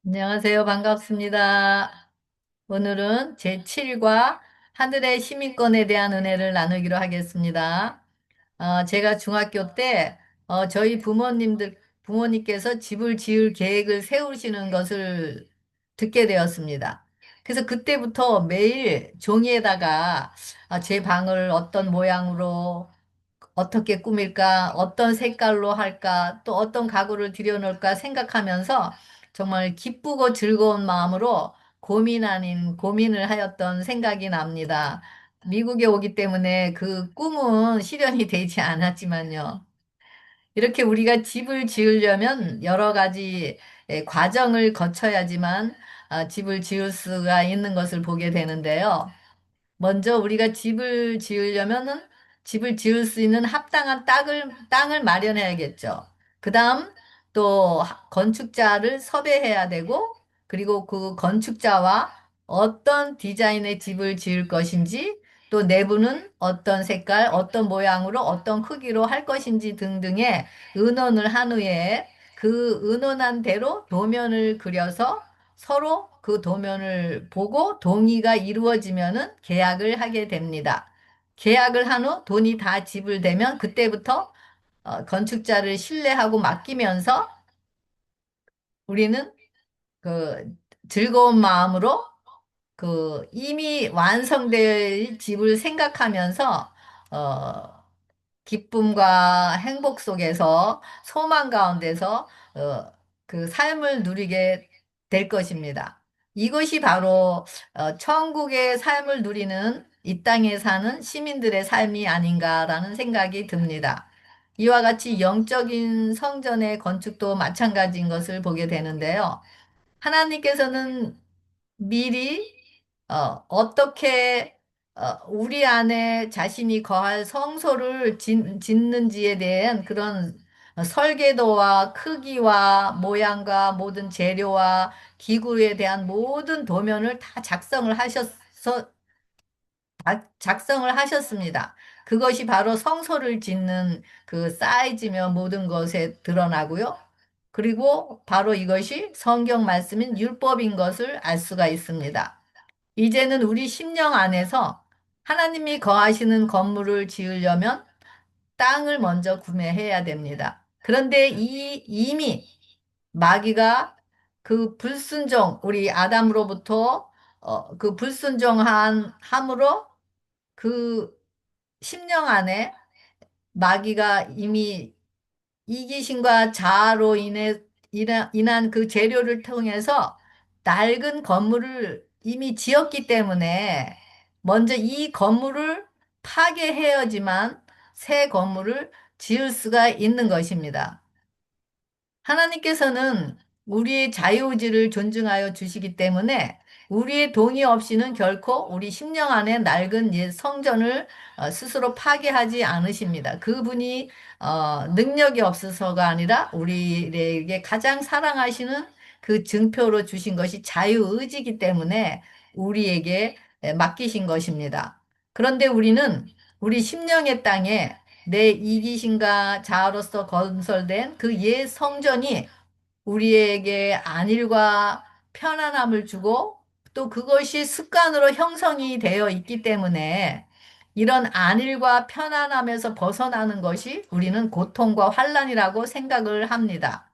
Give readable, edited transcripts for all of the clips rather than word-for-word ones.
안녕하세요. 반갑습니다. 오늘은 제7과 하늘의 시민권에 대한 은혜를 나누기로 하겠습니다. 제가 중학교 때 저희 부모님께서 집을 지을 계획을 세우시는 것을 듣게 되었습니다. 그래서 그때부터 매일 종이에다가 제 방을 어떤 모양으로 어떻게 꾸밀까, 어떤 색깔로 할까, 또 어떤 가구를 들여놓을까 생각하면서 정말 기쁘고 즐거운 마음으로 고민 아닌 고민을 하였던 생각이 납니다. 미국에 오기 때문에 그 꿈은 실현이 되지 않았지만요. 이렇게 우리가 집을 지으려면 여러 가지 과정을 거쳐야지만 집을 지을 수가 있는 것을 보게 되는데요. 먼저 우리가 집을 지으려면은 집을 지을 수 있는 합당한 땅을 마련해야겠죠. 그 다음 또 건축자를 섭외해야 되고, 그리고 그 건축자와 어떤 디자인의 집을 지을 것인지, 또 내부는 어떤 색깔, 어떤 모양으로, 어떤 크기로 할 것인지 등등의 의논을 한 후에 그 의논한 대로 도면을 그려서 서로 그 도면을 보고 동의가 이루어지면은 계약을 하게 됩니다. 계약을 한 후 돈이 다 지불되면 그때부터 건축자를 신뢰하고 맡기면서 우리는 그 즐거운 마음으로 그 이미 완성될 집을 생각하면서 어, 기쁨과 행복 속에서 소망 가운데서 어, 그 삶을 누리게 될 것입니다. 이것이 바로 천국의 삶을 누리는 이 땅에 사는 시민들의 삶이 아닌가라는 생각이 듭니다. 이와 같이 영적인 성전의 건축도 마찬가지인 것을 보게 되는데요. 하나님께서는 미리 어떻게 우리 안에 자신이 거할 성소를 짓는지에 대한 그런 설계도와 크기와 모양과 모든 재료와 기구에 대한 모든 도면을 다 작성을 하셨습니다. 그것이 바로 성소를 짓는 그 사이즈며 모든 것에 드러나고요. 그리고 바로 이것이 성경 말씀인 율법인 것을 알 수가 있습니다. 이제는 우리 심령 안에서 하나님이 거하시는 건물을 지으려면 땅을 먼저 구매해야 됩니다. 그런데 이미 마귀가 그 불순종, 우리 아담으로부터 그 불순종한 함으로 그 심령 안에 마귀가 이미 이기심과 자아로 인한 그 재료를 통해서 낡은 건물을 이미 지었기 때문에 먼저 이 건물을 파괴해야지만 새 건물을 지을 수가 있는 것입니다. 하나님께서는 우리의 자유의지를 존중하여 주시기 때문에 우리의 동의 없이는 결코 우리 심령 안에 낡은 옛 성전을 스스로 파괴하지 않으십니다. 그분이 능력이 없어서가 아니라 우리에게 가장 사랑하시는 그 증표로 주신 것이 자유의지이기 때문에 우리에게 맡기신 것입니다. 그런데 우리는 우리 심령의 땅에 내 이기심과 자아로서 건설된 그 옛 성전이 우리에게 안일과 편안함을 주고 또 그것이 습관으로 형성이 되어 있기 때문에 이런 안일과 편안함에서 벗어나는 것이 우리는 고통과 환란이라고 생각을 합니다.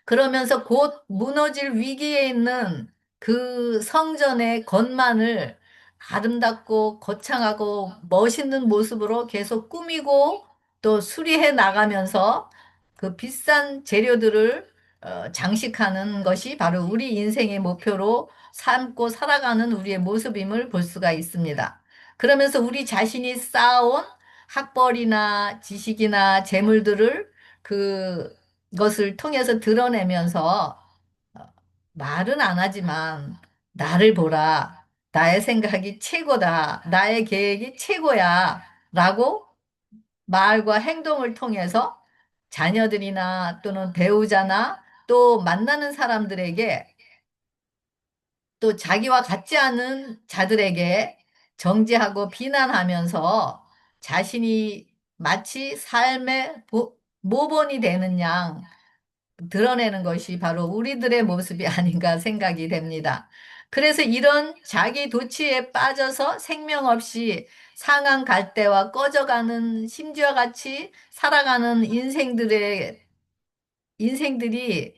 그러면서 곧 무너질 위기에 있는 그 성전의 건만을 아름답고 거창하고 멋있는 모습으로 계속 꾸미고 또 수리해 나가면서 그 비싼 재료들을 장식하는 것이 바로 우리 인생의 목표로 삼고 살아가는 우리의 모습임을 볼 수가 있습니다. 그러면서 우리 자신이 쌓아온 학벌이나 지식이나 재물들을 그것을 통해서 드러내면서 어, 말은 안 하지만 나를 보라. 나의 생각이 최고다. 나의 계획이 최고야. 라고 말과 행동을 통해서 자녀들이나 또는 배우자나 또 만나는 사람들에게 또 자기와 같지 않은 자들에게 정죄하고 비난하면서 자신이 마치 삶의 모본이 되는 양 드러내는 것이 바로 우리들의 모습이 아닌가 생각이 됩니다. 그래서 이런 자기 도취에 빠져서 생명 없이 상한 갈대와 꺼져가는 심지어 같이 살아가는 인생들이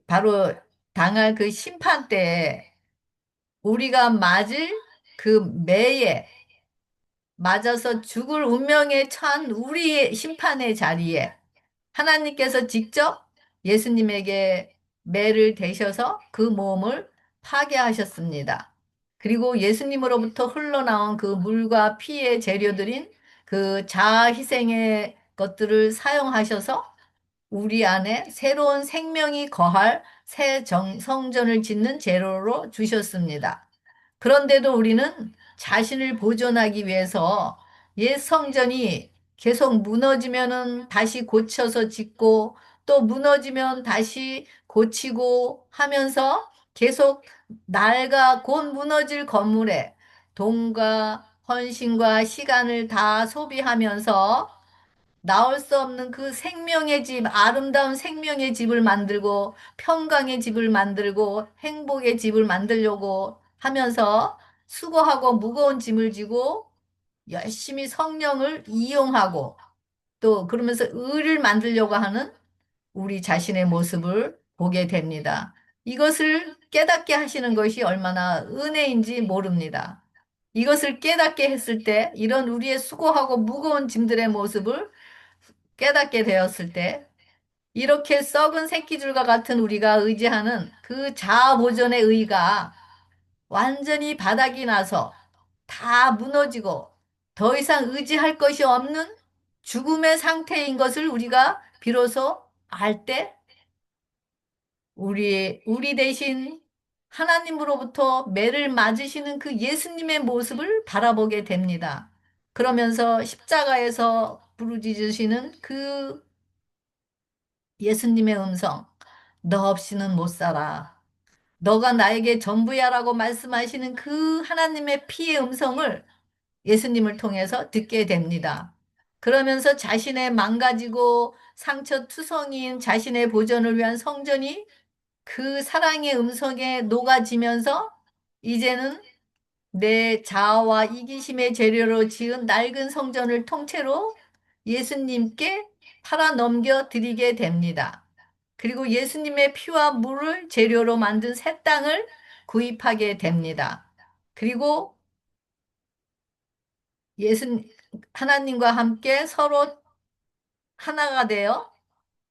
바로 당할 그 심판 때에 우리가 맞을 그 매에 맞아서 죽을 운명에 처한 우리의 심판의 자리에 하나님께서 직접 예수님에게 매를 대셔서 그 몸을 파괴하셨습니다. 그리고 예수님으로부터 흘러나온 그 물과 피의 재료들인 그 자아 희생의 것들을 사용하셔서 우리 안에 새로운 생명이 거할 새 성전을 짓는 재료로 주셨습니다. 그런데도 우리는 자신을 보존하기 위해서 옛 성전이 계속 무너지면은 다시 고쳐서 짓고 또 무너지면 다시 고치고 하면서 계속 낡아 곧 무너질 건물에 돈과 헌신과 시간을 다 소비하면서 나올 수 없는 그 생명의 집, 아름다운 생명의 집을 만들고 평강의 집을 만들고 행복의 집을 만들려고 하면서 수고하고 무거운 짐을 지고 열심히 성령을 이용하고 또 그러면서 의를 만들려고 하는 우리 자신의 모습을 보게 됩니다. 이것을 깨닫게 하시는 것이 얼마나 은혜인지 모릅니다. 이것을 깨닫게 했을 때 이런 우리의 수고하고 무거운 짐들의 모습을 깨닫게 되었을 때 이렇게 썩은 새끼줄과 같은 우리가 의지하는 그 자아 보존의 의가 완전히 바닥이 나서 다 무너지고 더 이상 의지할 것이 없는 죽음의 상태인 것을 우리가 비로소 알 때 우리 대신 하나님으로부터 매를 맞으시는 그 예수님의 모습을 바라보게 됩니다. 그러면서 십자가에서 부르짖으시는 그 예수님의 음성, 너 없이는 못 살아. 너가 나에게 전부야라고 말씀하시는 그 하나님의 피의 음성을 예수님을 통해서 듣게 됩니다. 그러면서 자신의 망가지고 상처투성이인 자신의 보존을 위한 성전이 그 사랑의 음성에 녹아지면서 이제는 내 자아와 이기심의 재료로 지은 낡은 성전을 통째로 예수님께 팔아 넘겨 드리게 됩니다. 그리고 예수님의 피와 물을 재료로 만든 새 땅을 구입하게 됩니다. 그리고 하나님과 함께 서로 하나가 되어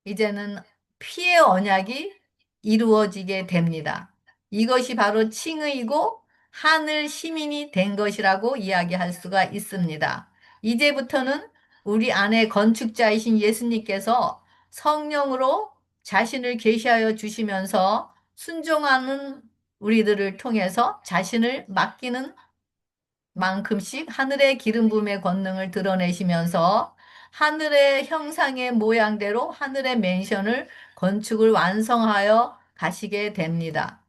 이제는 피의 언약이 이루어지게 됩니다. 이것이 바로 칭의이고 하늘 시민이 된 것이라고 이야기할 수가 있습니다. 이제부터는 우리 안에 건축자이신 예수님께서 성령으로 자신을 계시하여 주시면서 순종하는 우리들을 통해서 자신을 맡기는 만큼씩 하늘의 기름 부음의 권능을 드러내시면서 하늘의 형상의 모양대로 하늘의 맨션을 건축을 완성하여 가시게 됩니다.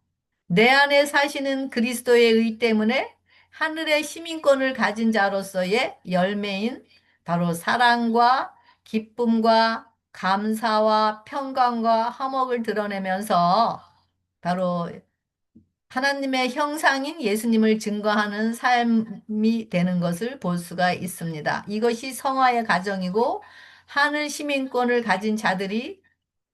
내 안에 사시는 그리스도의 의 때문에 하늘의 시민권을 가진 자로서의 열매인 바로 사랑과 기쁨과 감사와 평강과 화목을 드러내면서 바로 하나님의 형상인 예수님을 증거하는 삶이 되는 것을 볼 수가 있습니다. 이것이 성화의 가정이고 하늘 시민권을 가진 자들이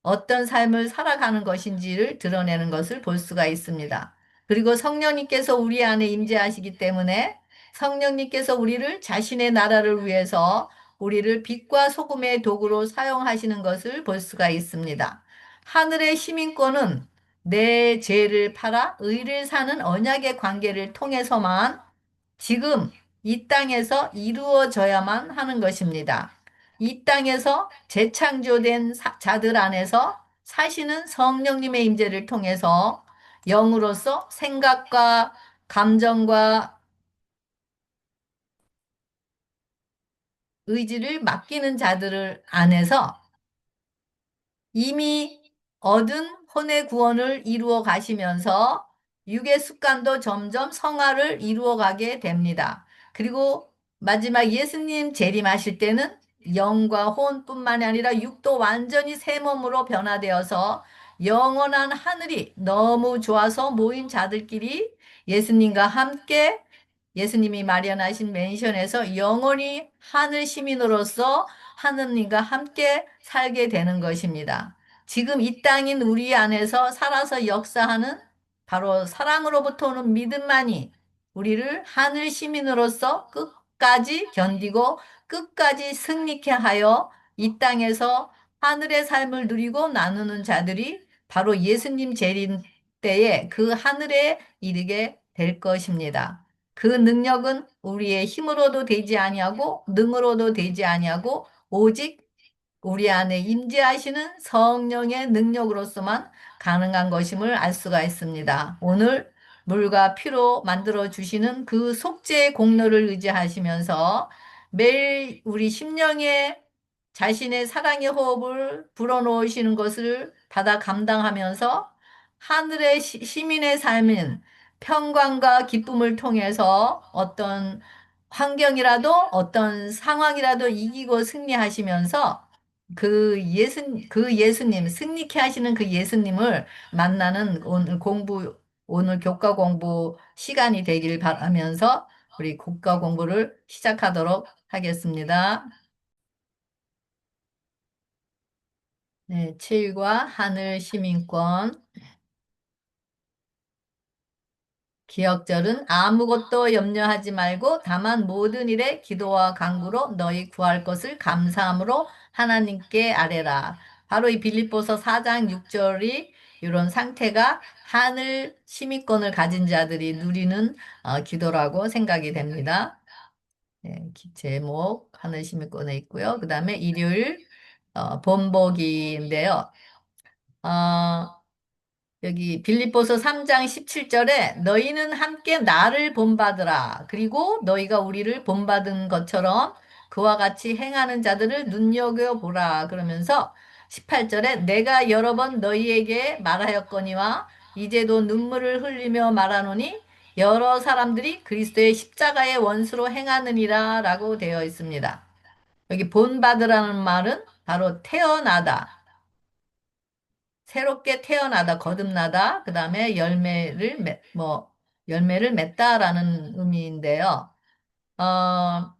어떤 삶을 살아가는 것인지를 드러내는 것을 볼 수가 있습니다. 그리고 성령님께서 우리 안에 임재하시기 때문에 성령님께서 우리를 자신의 나라를 위해서 우리를 빛과 소금의 도구로 사용하시는 것을 볼 수가 있습니다. 하늘의 시민권은 내 죄를 팔아 의를 사는 언약의 관계를 통해서만 지금 이 땅에서 이루어져야만 하는 것입니다. 이 땅에서 재창조된 자들 안에서 사시는 성령님의 임재를 통해서 영으로서 생각과 감정과 의지를 맡기는 자들을 안에서 이미 얻은 혼의 구원을 이루어 가시면서 육의 습관도 점점 성화를 이루어 가게 됩니다. 그리고 마지막 예수님 재림하실 때는 영과 혼뿐만이 아니라 육도 완전히 새 몸으로 변화되어서 영원한 하늘이 너무 좋아서 모인 자들끼리 예수님과 함께 예수님이 마련하신 맨션에서 영원히 하늘 시민으로서 하느님과 함께 살게 되는 것입니다. 지금 이 땅인 우리 안에서 살아서 역사하는 바로 사랑으로부터 오는 믿음만이 우리를 하늘 시민으로서 끝까지 견디고 끝까지 승리케 하여 이 땅에서 하늘의 삶을 누리고 나누는 자들이 바로 예수님 재림 때에 그 하늘에 이르게 될 것입니다. 그 능력은 우리의 힘으로도 되지 아니하고 능으로도 되지 아니하고 오직 우리 안에 임재하시는 성령의 능력으로서만 가능한 것임을 알 수가 있습니다. 오늘 물과 피로 만들어 주시는 그 속죄의 공로를 의지하시면서 매일 우리 심령에 자신의 사랑의 호흡을 불어넣으시는 것을 받아 감당하면서 하늘의 시민의 삶인 평강과 기쁨을 통해서 어떤 환경이라도 어떤 상황이라도 이기고 승리하시면서 그 예수님, 승리케 하시는 그 예수님을 만나는 오늘 교과 공부 시간이 되길 바라면서 우리 국가 공부를 시작하도록 하겠습니다. 네, 7과 하늘 시민권. 기억절은 아무것도 염려하지 말고 다만 모든 일에 기도와 간구로 너희 구할 것을 감사함으로 하나님께 아뢰라. 바로 이 빌립보서 4장 6절이 이런 상태가 하늘 시민권을 가진 자들이 누리는 기도라고 생각이 됩니다. 네, 제목 하늘 시민권에 있고요. 그 다음에 일요일 본보기인데요. 어, 여기 빌립보서 3장 17절에 너희는 함께 나를 본받으라. 그리고 너희가 우리를 본받은 것처럼 그와 같이 행하는 자들을 눈여겨보라. 그러면서 18절에 내가 여러 번 너희에게 말하였거니와 이제도 눈물을 흘리며 말하노니 여러 사람들이 그리스도의 십자가의 원수로 행하느니라 라고 되어 있습니다. 여기 본받으라는 말은 바로 태어나다. 새롭게 태어나다, 거듭나다, 그 다음에 열매를 맺다라는 의미인데요. 어,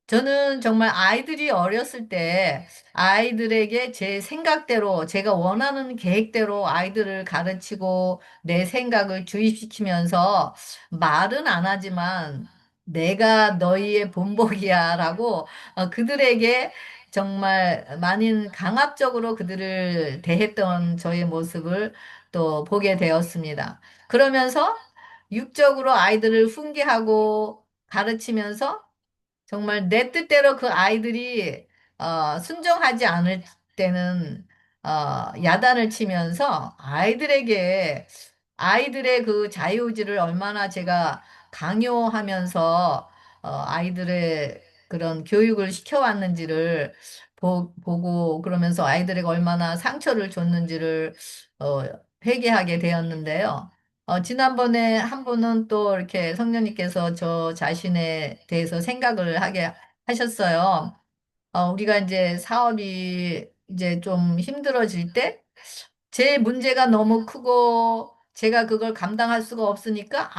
저는 정말 아이들이 어렸을 때 아이들에게 제 생각대로 제가 원하는 계획대로 아이들을 가르치고 내 생각을 주입시키면서 말은 안 하지만 내가 너희의 본보기야 라고 그들에게 정말 많은 강압적으로 그들을 대했던 저의 모습을 또 보게 되었습니다. 그러면서 육적으로 아이들을 훈계하고 가르치면서 정말 내 뜻대로 그 아이들이 순종하지 않을 때는 야단을 치면서 아이들의 그 자유의지를 얼마나 제가 강요하면서 아이들의 그런 교육을 시켜왔는지를 보고 그러면서 아이들에게 얼마나 상처를 줬는지를 어, 회개하게 되었는데요. 지난번에 한 분은 또 이렇게 성령님께서 저 자신에 대해서 생각을 하게 하셨어요. 우리가 이제 사업이 이제 좀 힘들어질 때 제 문제가 너무 크고 제가 그걸 감당할 수가 없으니까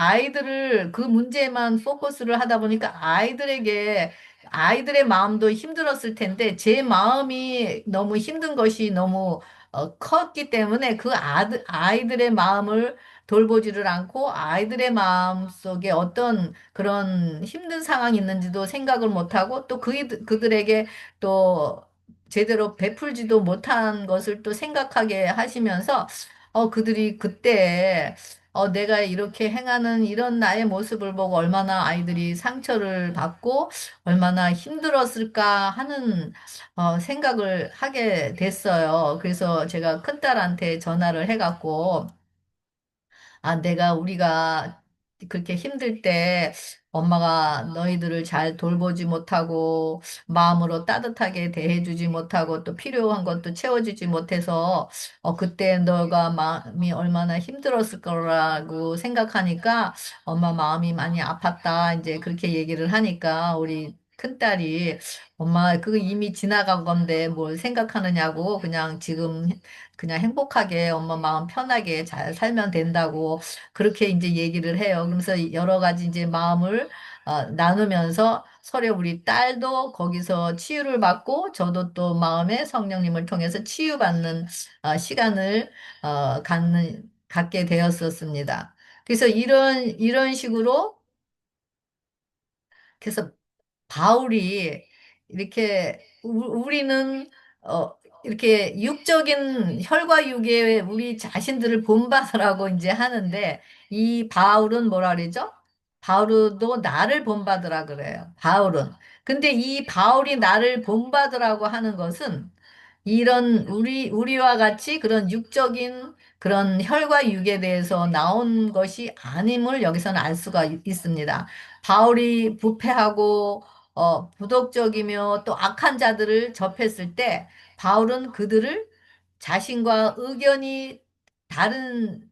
그 문제에만 포커스를 하다 보니까 아이들의 마음도 힘들었을 텐데 제 마음이 너무 힘든 것이 너무 컸기 때문에 아이들의 마음을 돌보지를 않고 아이들의 마음 속에 어떤 그런 힘든 상황이 있는지도 생각을 못하고 또 그들에게 또 제대로 베풀지도 못한 것을 또 생각하게 하시면서 그들이 그때 내가 이렇게 행하는 이런 나의 모습을 보고 얼마나 아이들이 상처를 받고 얼마나 힘들었을까 하는 생각을 하게 됐어요. 그래서 제가 큰딸한테 전화를 해갖고 우리가 그렇게 힘들 때 엄마가 너희들을 잘 돌보지 못하고 마음으로 따뜻하게 대해주지 못하고 또 필요한 것도 채워주지 못해서 그때 너가 마음이 얼마나 힘들었을 거라고 생각하니까 엄마 마음이 많이 아팠다. 이제 그렇게 얘기를 하니까 우리 큰딸이 엄마 그거 이미 지나간 건데 뭘 생각하느냐고 그냥 지금 그냥 행복하게 엄마 마음 편하게 잘 살면 된다고 그렇게 이제 얘기를 해요. 그러면서 여러 가지 이제 마음을 나누면서 서로 우리 딸도 거기서 치유를 받고 저도 또 마음의 성령님을 통해서 치유받는 시간을 갖게 되었었습니다. 그래서 이런 식으로 그래서 바울이 이렇게 우리는 이렇게 육적인 혈과 육의 우리 자신들을 본받으라고 이제 하는데 이 바울은 뭐라 그러죠? 바울도 나를 본받으라 그래요. 바울은. 근데 이 바울이 나를 본받으라고 하는 것은 이런 우리와 같이 그런 육적인 그런 혈과 육에 대해서 나온 것이 아님을 여기서는 알 수가 있습니다. 바울이 부패하고 부독적이며 또 악한 자들을 접했을 때 바울은 그들을 자신과 의견이 다른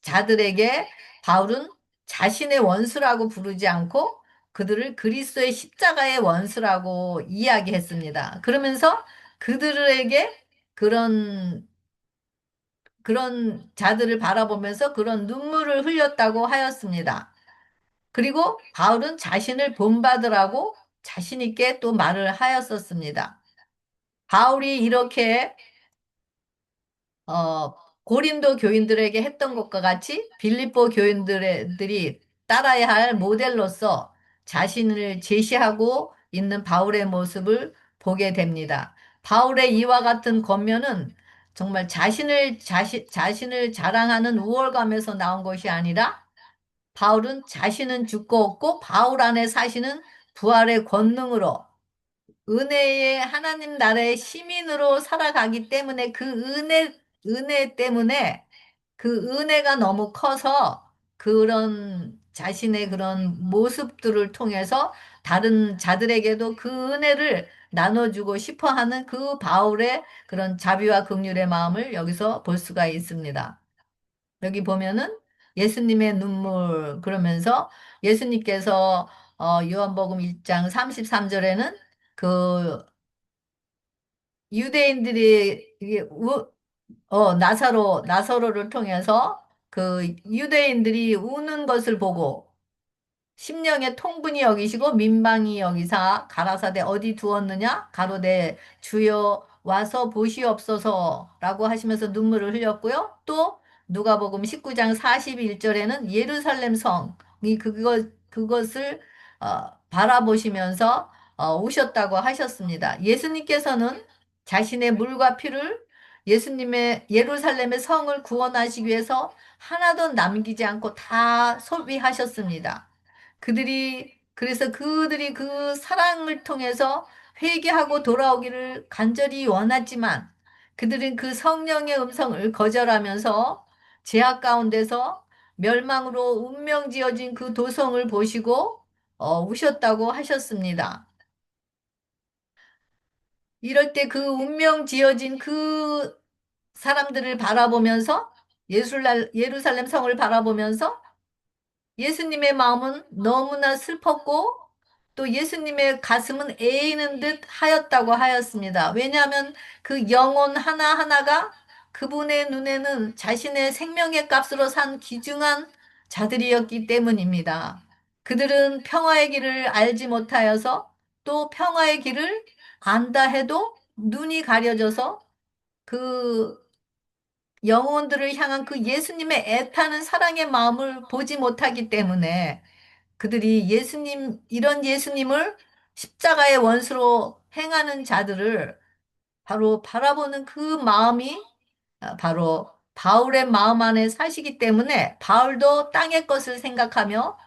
자들에게 바울은 자신의 원수라고 부르지 않고 그들을 그리스도의 십자가의 원수라고 이야기했습니다. 그러면서 그들에게 그런 그런 자들을 바라보면서 그런 눈물을 흘렸다고 하였습니다. 그리고 바울은 자신을 본받으라고 자신 있게 또 말을 하였었습니다. 바울이 이렇게 어, 고린도 교인들에게 했던 것과 같이 빌립보 교인들이 따라야 할 모델로서 자신을 제시하고 있는 바울의 모습을 보게 됩니다. 바울의 이와 같은 겉면은 정말 자신을 자랑하는 우월감에서 나온 것이 아니라 바울은 자신은 죽고 없고 바울 안에 사시는 부활의 권능으로 은혜의 하나님 나라의 시민으로 살아가기 때문에 그 은혜 때문에 그 은혜가 너무 커서 그런 자신의 그런 모습들을 통해서 다른 자들에게도 그 은혜를 나눠주고 싶어 하는 그 바울의 그런 자비와 긍휼의 마음을 여기서 볼 수가 있습니다. 여기 보면은 예수님의 눈물 그러면서 예수님께서 요한복음 1장 33절에는 그 유대인들이 이게 나사로를 통해서 그 유대인들이 우는 것을 보고 심령의 통분이 여기시고 민망히 여기사 가라사대 어디 두었느냐 가로되 주여 와서 보시옵소서라고 하시면서 눈물을 흘렸고요. 또 누가복음 19장 41절에는 예루살렘 성이 그것을 바라보시면서 우셨다고 하셨습니다. 예수님께서는 자신의 물과 피를 예수님의 예루살렘의 성을 구원하시기 위해서 하나도 남기지 않고 다 소비하셨습니다. 그래서 그들이 그 사랑을 통해서 회개하고 돌아오기를 간절히 원하지만 그들은 그 성령의 음성을 거절하면서 죄악 가운데서 멸망으로 운명 지어진 그 도성을 보시고 우셨다고 하셨습니다. 이럴 때 그 운명 지어진 그 사람들을 바라보면서 예루살렘 성을 바라보면서 예수님의 마음은 너무나 슬펐고 또 예수님의 가슴은 애이는 듯 하였다고 하였습니다. 왜냐하면 그 영혼 하나하나가 그분의 눈에는 자신의 생명의 값으로 산 귀중한 자들이었기 때문입니다. 그들은 평화의 길을 알지 못하여서 또 평화의 길을 안다 해도 눈이 가려져서 그 영혼들을 향한 그 예수님의 애타는 사랑의 마음을 보지 못하기 때문에 그들이 이런 예수님을 십자가의 원수로 행하는 자들을 바로 바라보는 그 마음이 바로 바울의 마음 안에 사시기 때문에 바울도 땅의 것을 생각하며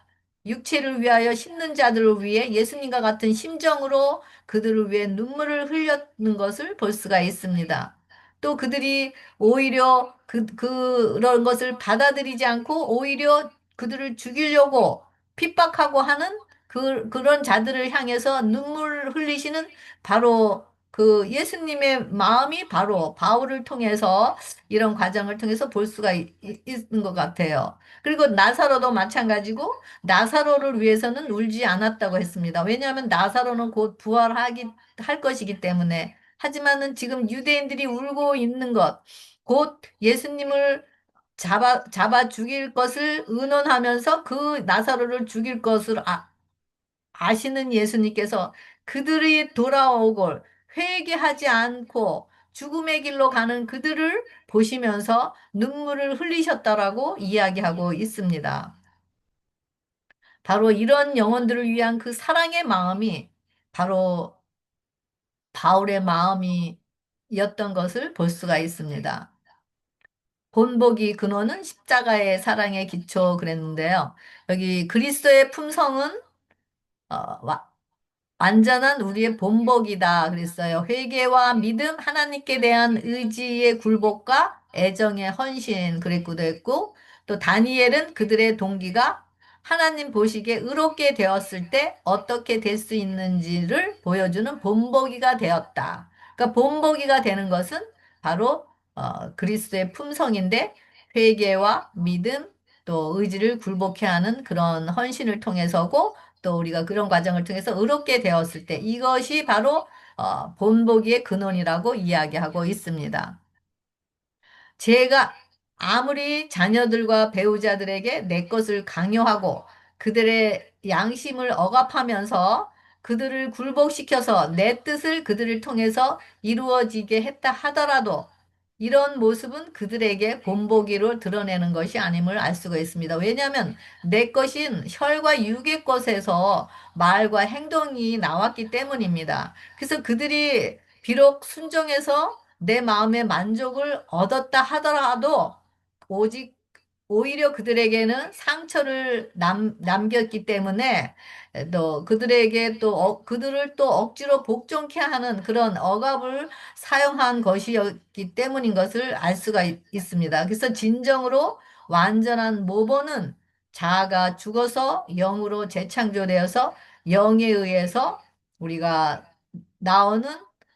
육체를 위하여 심는 자들을 위해 예수님과 같은 심정으로 그들을 위해 눈물을 흘렸는 것을 볼 수가 있습니다. 또 그들이 오히려 그런 것을 받아들이지 않고 오히려 그들을 죽이려고 핍박하고 하는 그런 자들을 향해서 눈물 흘리시는 바로 그 예수님의 마음이 바로 바울을 통해서 이런 과정을 통해서 볼 수가 있는 것 같아요. 그리고 나사로도 마찬가지고 나사로를 위해서는 울지 않았다고 했습니다. 왜냐하면 나사로는 곧 할 것이기 때문에. 하지만은 지금 유대인들이 울고 있는 것, 곧 예수님을 잡아 죽일 것을 의논하면서 그 나사로를 죽일 것을 아시는 예수님께서 그들이 돌아오고 회개하지 않고 죽음의 길로 가는 그들을 보시면서 눈물을 흘리셨다라고 이야기하고 있습니다. 바로 이런 영혼들을 위한 그 사랑의 마음이 바로 바울의 마음이었던 것을 볼 수가 있습니다. 본보기 근원은 십자가의 사랑의 기초 그랬는데요. 여기 그리스도의 품성은 어, 완전한 우리의 본복이다 그랬어요. 회개와 믿음, 하나님께 대한 의지의 굴복과 애정의 헌신 그랬기도 했고 또 다니엘은 그들의 동기가 하나님 보시기에 의롭게 되었을 때 어떻게 될 수 있는지를 보여주는 본보기가 되었다. 그러니까 본보기가 되는 것은 바로 그리스도의 품성인데 회개와 믿음 또 의지를 굴복해 하는 그런 헌신을 통해서고 또 우리가 그런 과정을 통해서 의롭게 되었을 때 이것이 바로 본보기의 근원이라고 이야기하고 있습니다. 제가 아무리 자녀들과 배우자들에게 내 것을 강요하고 그들의 양심을 억압하면서 그들을 굴복시켜서 내 뜻을 그들을 통해서 이루어지게 했다 하더라도 이런 모습은 그들에게 본보기로 드러내는 것이 아님을 알 수가 있습니다. 왜냐하면 내 것인 혈과 육의 것에서 말과 행동이 나왔기 때문입니다. 그래서 그들이 비록 순종해서 내 마음의 만족을 얻었다 하더라도 오직 오히려 그들에게는 상처를 남겼기 때문에 또 그들에게 그들을 또 억지로 복종케 하는 그런 억압을 사용한 것이었기 때문인 것을 알 수가 있습니다. 그래서 진정으로 완전한 모범은 자아가 죽어서 영으로 재창조되어서 영에 의해서 우리가 나오는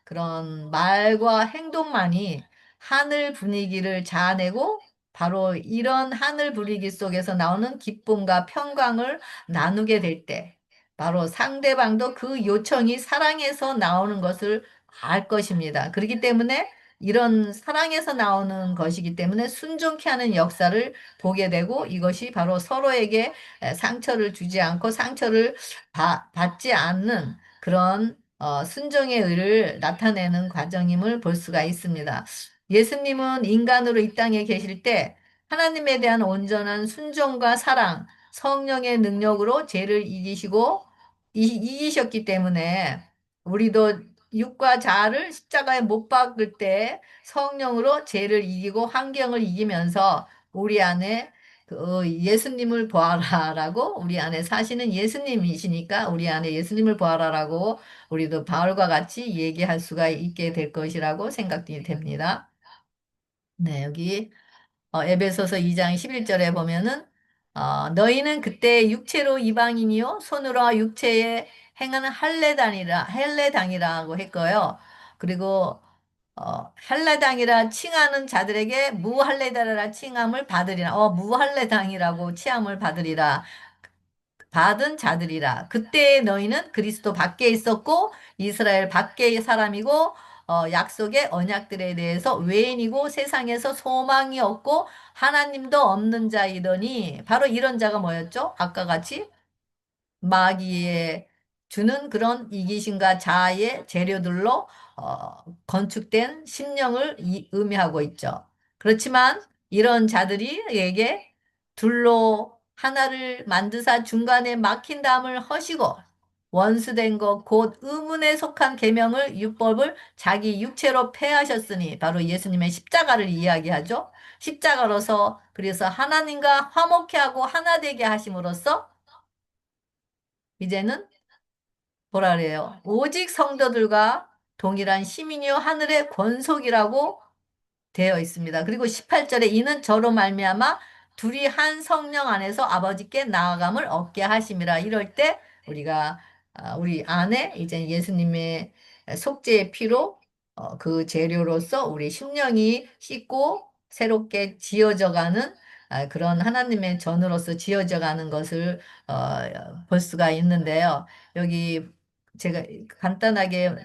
그런 말과 행동만이 하늘 분위기를 자아내고 바로 이런 하늘 분위기 속에서 나오는 기쁨과 평강을 나누게 될 때, 바로 상대방도 그 요청이 사랑에서 나오는 것을 알 것입니다. 그렇기 때문에 이런 사랑에서 나오는 것이기 때문에 순종케 하는 역사를 보게 되고 이것이 바로 서로에게 상처를 주지 않고 상처를 받지 않는 그런 순종의 의를 나타내는 과정임을 볼 수가 있습니다. 예수님은 인간으로 이 땅에 계실 때 하나님에 대한 온전한 순종과 사랑, 성령의 능력으로 죄를 이기시고 이기셨기 때문에 우리도 육과 자아를 십자가에 못 박을 때 성령으로 죄를 이기고 환경을 이기면서 우리 안에 예수님을 보아라라고 우리 안에 사시는 예수님이시니까 우리 안에 예수님을 보아라라고 우리도 바울과 같이 얘기할 수가 있게 될 것이라고 생각이 됩니다. 네, 여기 에베소서 2장 11절에 보면은 너희는 그때 육체로 이방인이요 손으로 육체에 행하는 할례당이라고 했고요. 그리고 할례당이라 칭하는 자들에게 무할례당이라 칭함을 받으리라. 무할례당이라고 칭함을 받으리라. 받은 자들이라. 그때 너희는 그리스도 밖에 있었고 이스라엘 밖의 사람이고 약속의 언약들에 대해서 외인이고 세상에서 소망이 없고 하나님도 없는 자이더니 바로 이런 자가 뭐였죠? 아까 같이 마귀에 주는 그런 이기심과 자아의 재료들로 건축된 심령을 의미하고 있죠. 그렇지만 이런 자들이에게 둘로 하나를 만드사 중간에 막힌 담을 허시고 원수된 것 곧 의문에 속한 계명을 율법을 자기 육체로 폐하셨으니 바로 예수님의 십자가를 이야기하죠. 십자가로서 그래서 하나님과 화목케 하고 하나 되게 하심으로써 이제는 뭐라 그래요? 오직 성도들과 동일한 시민이요 하늘의 권속이라고 되어 있습니다. 그리고 18절에 이는 저로 말미암아 둘이 한 성령 안에서 아버지께 나아감을 얻게 하심이라. 이럴 때 우리가 우리 안에 이제 예수님의 속죄의 피로 그 재료로서 우리 심령이 씻고 새롭게 지어져가는 그런 하나님의 전으로서 지어져가는 것을 볼 수가 있는데요. 여기 제가 간단하게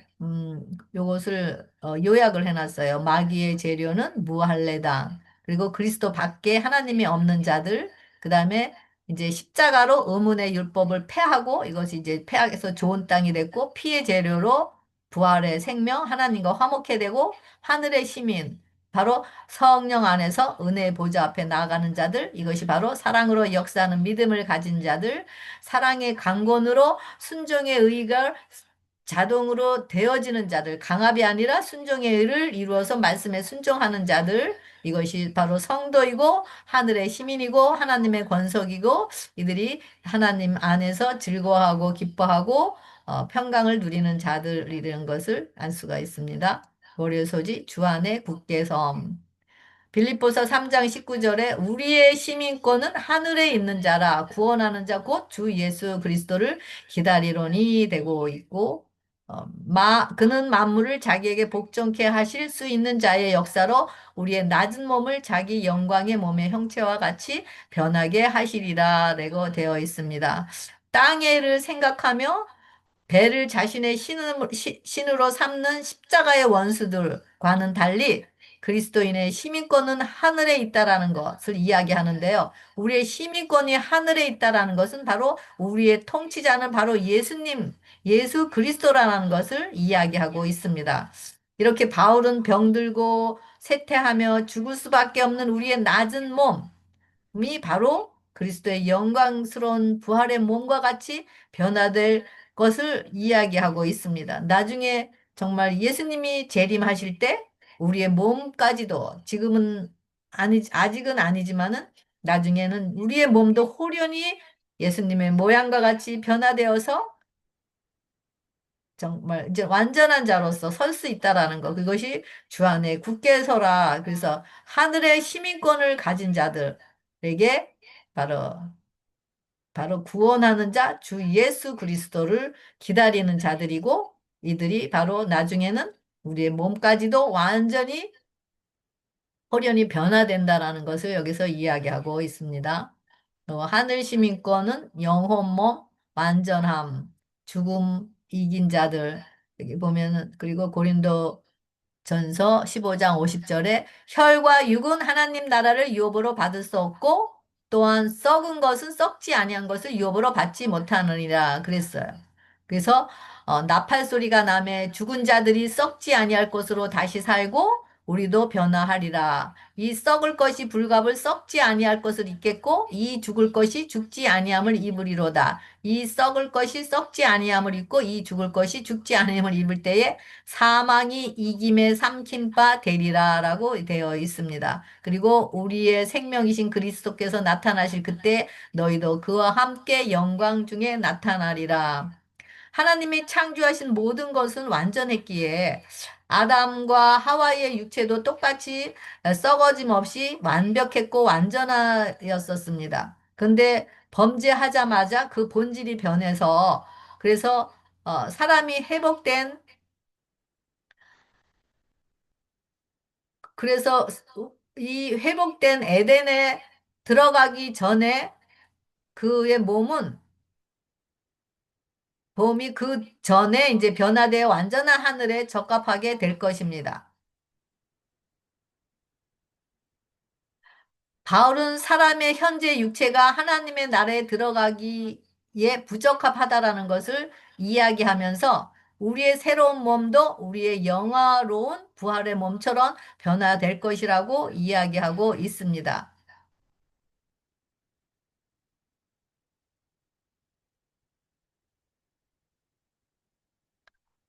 요것을 요약을 해놨어요. 마귀의 재료는 무할례당, 그리고 그리스도 밖에 하나님이 없는 자들, 그 다음에 이제 십자가로 의문의 율법을 폐하고 이것이 이제 폐하게서 좋은 땅이 됐고 피의 재료로 부활의 생명 하나님과 화목해 되고 하늘의 시민 바로 성령 안에서 은혜의 보좌 앞에 나아가는 자들, 이것이 바로 사랑으로 역사하는 믿음을 가진 자들, 사랑의 강권으로 순종의 의가 자동으로 되어지는 자들, 강압이 아니라 순종의 의를 이루어서 말씀에 순종하는 자들, 이것이 바로 성도이고 하늘의 시민이고 하나님의 권속이고 이들이 하나님 안에서 즐거워하고 기뻐하고 평강을 누리는 자들이라는 것을 알 수가 있습니다. 월요 소지 주 안에 굳게 섬. 빌립보서 3장 19절에 우리의 시민권은 하늘에 있는 자라 구원하는 자 곧 주 예수 그리스도를 기다리로니 되고 있고 그는 만물을 자기에게 복종케 하실 수 있는 자의 역사로 우리의 낮은 몸을 자기 영광의 몸의 형체와 같이 변하게 하시리라 라고 되어 있습니다. 땅에를 생각하며 배를 자신의 신으로 삼는 십자가의 원수들과는 달리 그리스도인의 시민권은 하늘에 있다라는 것을 이야기하는데요. 우리의 시민권이 하늘에 있다라는 것은 바로 우리의 통치자는 바로 예수님, 예수 그리스도라는 것을 이야기하고 있습니다. 이렇게 바울은 병들고 쇠퇴하며 죽을 수밖에 없는 우리의 낮은 몸이 바로 그리스도의 영광스러운 부활의 몸과 같이 변화될 것을 이야기하고 있습니다. 나중에 정말 예수님이 재림하실 때 우리의 몸까지도 지금은 아직은 아니지만은 나중에는 우리의 몸도 호련히 예수님의 모양과 같이 변화되어서 정말 이제 완전한 자로서 설 수 있다라는 거. 그것이 주 안에 굳게 서라. 그래서 하늘의 시민권을 가진 자들에게 바로 구원하는 자, 주 예수 그리스도를 기다리는 자들이고, 이들이 바로 나중에는 우리의 몸까지도 완전히 홀연히 변화된다라는 것을 여기서 이야기하고 있습니다. 하늘 시민권은 영혼 몸, 완전함, 죽음 이긴 자들, 여기 보면은, 그리고 고린도 전서 15장 50절에 혈과 육은 하나님 나라를 유업으로 받을 수 없고 또한 썩은 것은 썩지 아니한 것을 유업으로 받지 못하느니라 그랬어요. 그래서 나팔 소리가 나매 죽은 자들이 썩지 아니할 것으로 다시 살고 우리도 변화하리라. 이 썩을 것이 불갑을 썩지 아니할 것을 입겠고 이 죽을 것이 죽지 아니함을 입으리로다. 이 썩을 것이 썩지 아니함을 입고 이 죽을 것이 죽지 아니함을 입을 때에 사망이 이김에 삼킨 바 되리라라고 되어 있습니다. 그리고 우리의 생명이신 그리스도께서 나타나실 그때 너희도 그와 함께 영광 중에 나타나리라. 하나님이 창조하신 모든 것은 완전했기에 아담과 하와이의 육체도 똑같이 썩어짐 없이 완벽했고 완전하였었습니다. 근데 범죄하자마자 그 본질이 변해서 그래서 사람이 회복된 그래서 이 회복된 에덴에 들어가기 전에 그의 몸이 그 전에 이제 변화되어 완전한 하늘에 적합하게 될 것입니다. 바울은 사람의 현재 육체가 하나님의 나라에 들어가기에 부적합하다라는 것을 이야기하면서 우리의 새로운 몸도 우리의 영화로운 부활의 몸처럼 변화될 것이라고 이야기하고 있습니다.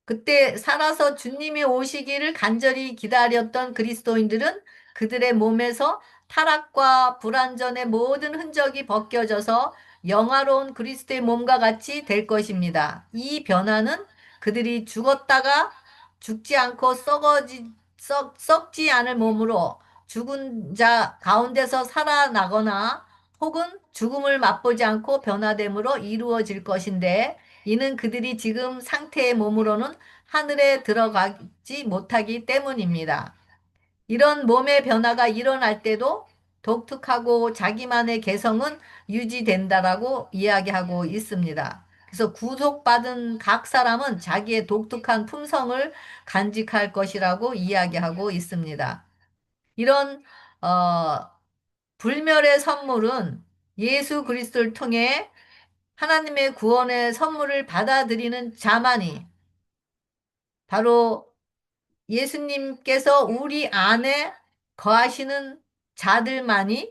그때 살아서 주님이 오시기를 간절히 기다렸던 그리스도인들은 그들의 몸에서 타락과 불완전의 모든 흔적이 벗겨져서 영화로운 그리스도의 몸과 같이 될 것입니다. 이 변화는 그들이 죽었다가 죽지 않고 썩지 않을 몸으로 죽은 자 가운데서 살아나거나 혹은 죽음을 맛보지 않고 변화됨으로 이루어질 것인데 이는 그들이 지금 상태의 몸으로는 하늘에 들어가지 못하기 때문입니다. 이런 몸의 변화가 일어날 때도 독특하고 자기만의 개성은 유지된다라고 이야기하고 있습니다. 그래서 구속받은 각 사람은 자기의 독특한 품성을 간직할 것이라고 이야기하고 있습니다. 이런 불멸의 선물은 예수 그리스도를 통해 하나님의 구원의 선물을 받아들이는 자만이 바로 예수님께서 우리 안에 거하시는 자들만이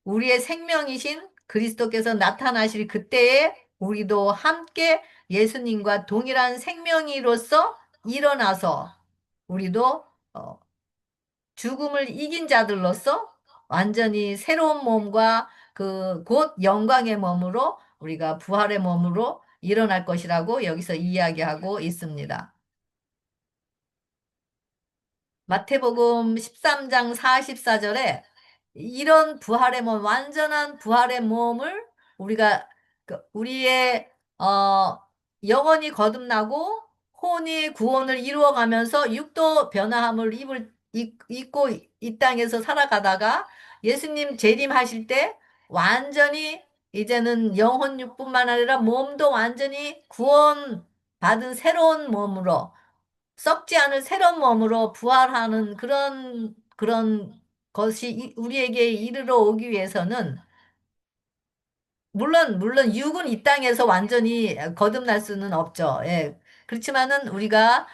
우리의 생명이신 그리스도께서 나타나실 그때에 우리도 함께 예수님과 동일한 생명이로서 일어나서 우리도 어, 죽음을 이긴 자들로서 완전히 새로운 몸과 그 곧 영광의 몸으로 우리가 부활의 몸으로 일어날 것이라고 여기서 이야기하고 있습니다. 마태복음 13장 44절에 이런 부활의 몸, 완전한 부활의 몸을 우리가 우리의 영혼이 거듭나고 혼이 구원을 이루어가면서 육도 변화함을 입고 이 땅에서 살아가다가 예수님 재림하실 때 완전히 이제는 영혼 육뿐만 아니라 몸도 완전히 구원받은 새로운 몸으로 썩지 않을 새로운 몸으로 부활하는 그런 것이 우리에게 이르러 오기 위해서는 물론 육은 이 땅에서 완전히 거듭날 수는 없죠. 예. 그렇지만은 우리가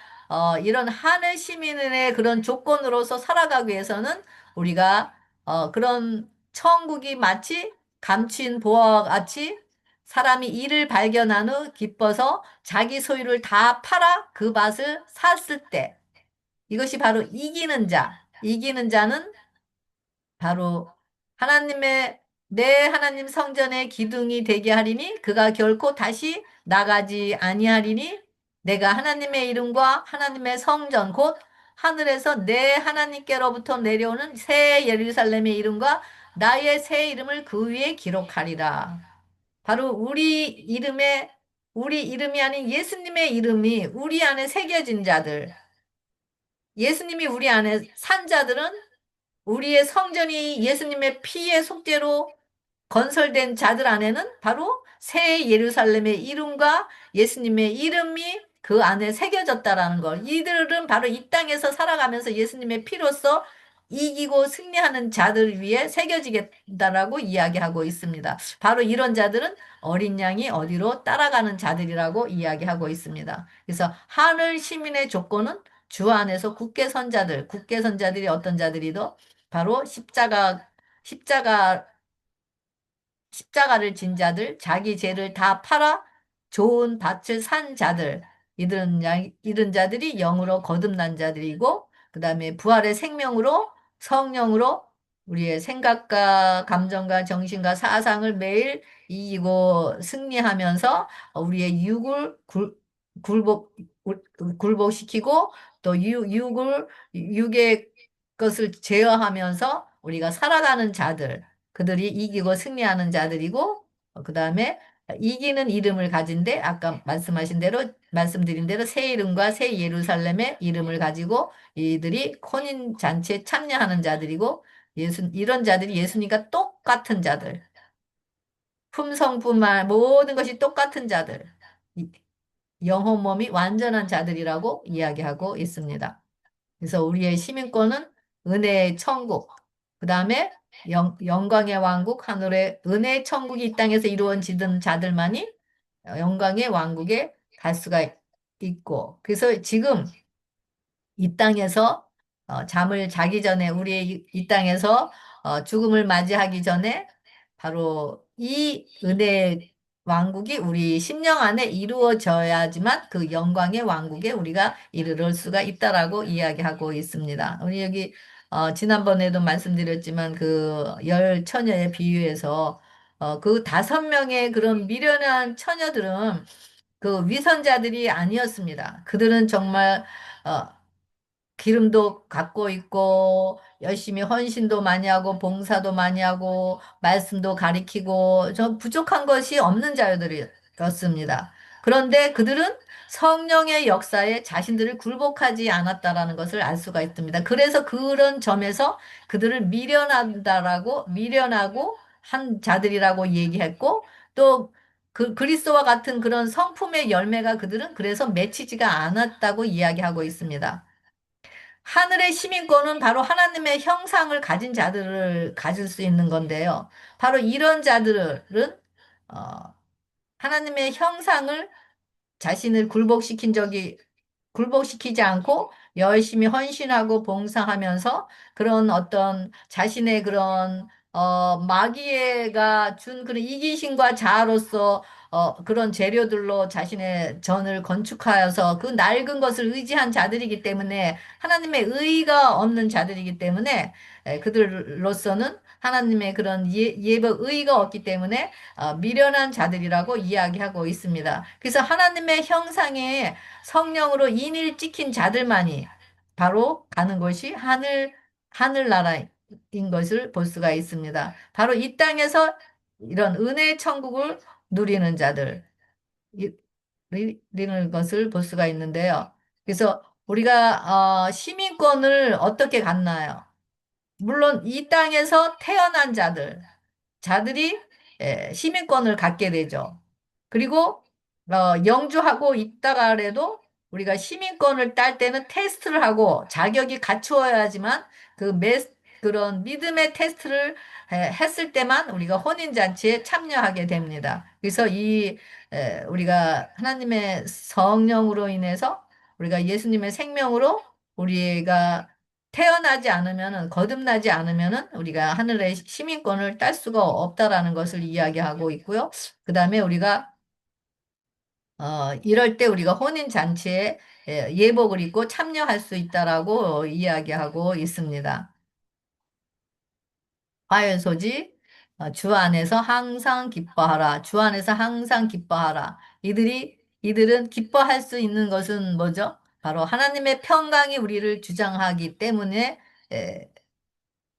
이런 하늘 시민의 그런 조건으로서 살아가기 위해서는 우리가 그런 천국이 마치 감춘 보화와 같이 사람이 이를 발견한 후 기뻐서 자기 소유를 다 팔아 그 밭을 샀을 때 이것이 바로 이기는 자. 이기는 자는 바로 하나님의 내 하나님 성전의 기둥이 되게 하리니 그가 결코 다시 나가지 아니하리니 내가 하나님의 이름과 하나님의 성전 곧 하늘에서 내 하나님께로부터 내려오는 새 예루살렘의 이름과 나의 새 이름을 그 위에 기록하리라. 바로 우리 이름이 아닌 예수님의 이름이 우리 안에 새겨진 자들, 예수님이 우리 안에 산 자들은 우리의 성전이 예수님의 피의 속죄로 건설된 자들 안에는 바로 새 예루살렘의 이름과 예수님의 이름이 그 안에 새겨졌다라는 걸. 이들은 바로 이 땅에서 살아가면서 예수님의 피로서 이기고 승리하는 자들 위에 새겨지겠다라고 이야기하고 있습니다. 바로 이런 자들은 어린 양이 어디로 따라가는 자들이라고 이야기하고 있습니다. 그래서 하늘 시민의 조건은 주 안에서 굳게 선 자들이 어떤 자들이도 바로 십자가 십자가를 진 자들, 자기 죄를 다 팔아 좋은 밭을 산 자들, 이런 자들이 영으로 거듭난 자들이고, 그 다음에 부활의 생명으로, 성령으로 우리의 생각과 감정과 정신과 사상을 매일 이기고 승리하면서 우리의 육을 굴복, 굴복시키고 또 육의 것을 제어하면서 우리가 살아가는 자들, 그들이 이기고 승리하는 자들이고, 그 다음에 이기는 이름을 가진데, 아까 말씀드린 대로 새 이름과 새 예루살렘의 이름을 가지고 이들이 혼인 잔치에 참여하는 자들이고, 이런 자들이 예수님과 똑같은 자들, 품성뿐만 모든 것이 똑같은 자들, 영혼 몸이 완전한 자들이라고 이야기하고 있습니다. 그래서 우리의 시민권은 은혜의 천국, 그 다음에 영광의 왕국, 하늘의 은혜의 천국이 이 땅에서 이루어지던 자들만이 영광의 왕국에 갈 수가 있고, 그래서 지금 이 땅에서 잠을 자기 전에 우리의 이 땅에서 죽음을 맞이하기 전에 바로 이 은혜의 왕국이 우리 심령 안에 이루어져야지만 그 영광의 왕국에 우리가 이르를 수가 있다라고 이야기하고 있습니다. 우리 여기 지난번에도 말씀드렸지만 그 열 처녀의 비유에서 그 5명의 그런 미련한 처녀들은 그 위선자들이 아니었습니다. 그들은 정말 어, 기름도 갖고 있고 열심히 헌신도 많이 하고 봉사도 많이 하고 말씀도 가리키고 저 부족한 것이 없는 자들이었습니다. 그런데 그들은 성령의 역사에 자신들을 굴복하지 않았다라는 것을 알 수가 있습니다. 그래서 그런 점에서 그들을 미련하고 한 자들이라고 얘기했고, 또 그 그리스도와 같은 그런 성품의 열매가 그들은 그래서 맺히지가 않았다고 이야기하고 있습니다. 하늘의 시민권은 바로 하나님의 형상을 가진 자들을 가질 수 있는 건데요. 바로 이런 자들은 어, 하나님의 형상을 자신을 굴복시키지 않고 열심히 헌신하고 봉사하면서 그런 어떤 자신의 그런 마귀가 준 그런 이기심과 자아로서 그런 재료들로 자신의 전을 건축하여서 그 낡은 것을 의지한 자들이기 때문에 하나님의 의가 없는 자들이기 때문에 그들로서는 하나님의 그런 예복 의가 없기 때문에 미련한 자들이라고 이야기하고 있습니다. 그래서 하나님의 형상에 성령으로 인일 찍힌 자들만이 바로 가는 것이 하늘나라인 것을 볼 수가 있습니다. 바로 이 땅에서 이런 은혜의 천국을 누리는 자들, 누리는 것을 볼 수가 있는데요. 그래서 우리가 시민권을 어떻게 갖나요? 물론 이 땅에서 태어난 자들이 시민권을 갖게 되죠. 그리고 영주하고 있다가라도 우리가 시민권을 딸 때는 테스트를 하고 자격이 갖추어야지만 그 그런 믿음의 테스트를 했을 때만 우리가 혼인잔치에 참여하게 됩니다. 그래서 우리가 하나님의 성령으로 인해서 우리가 예수님의 생명으로 우리가 태어나지 않으면은, 거듭나지 않으면은 우리가 하늘의 시민권을 딸 수가 없다라는 것을 이야기하고 있고요. 그 다음에 우리가, 이럴 때 우리가 혼인잔치에 예복을 입고 참여할 수 있다라고 이야기하고 있습니다. 화요소지, 주 안에서 항상 기뻐하라. 주 안에서 항상 기뻐하라. 이들은 기뻐할 수 있는 것은 뭐죠? 바로 하나님의 평강이 우리를 주장하기 때문에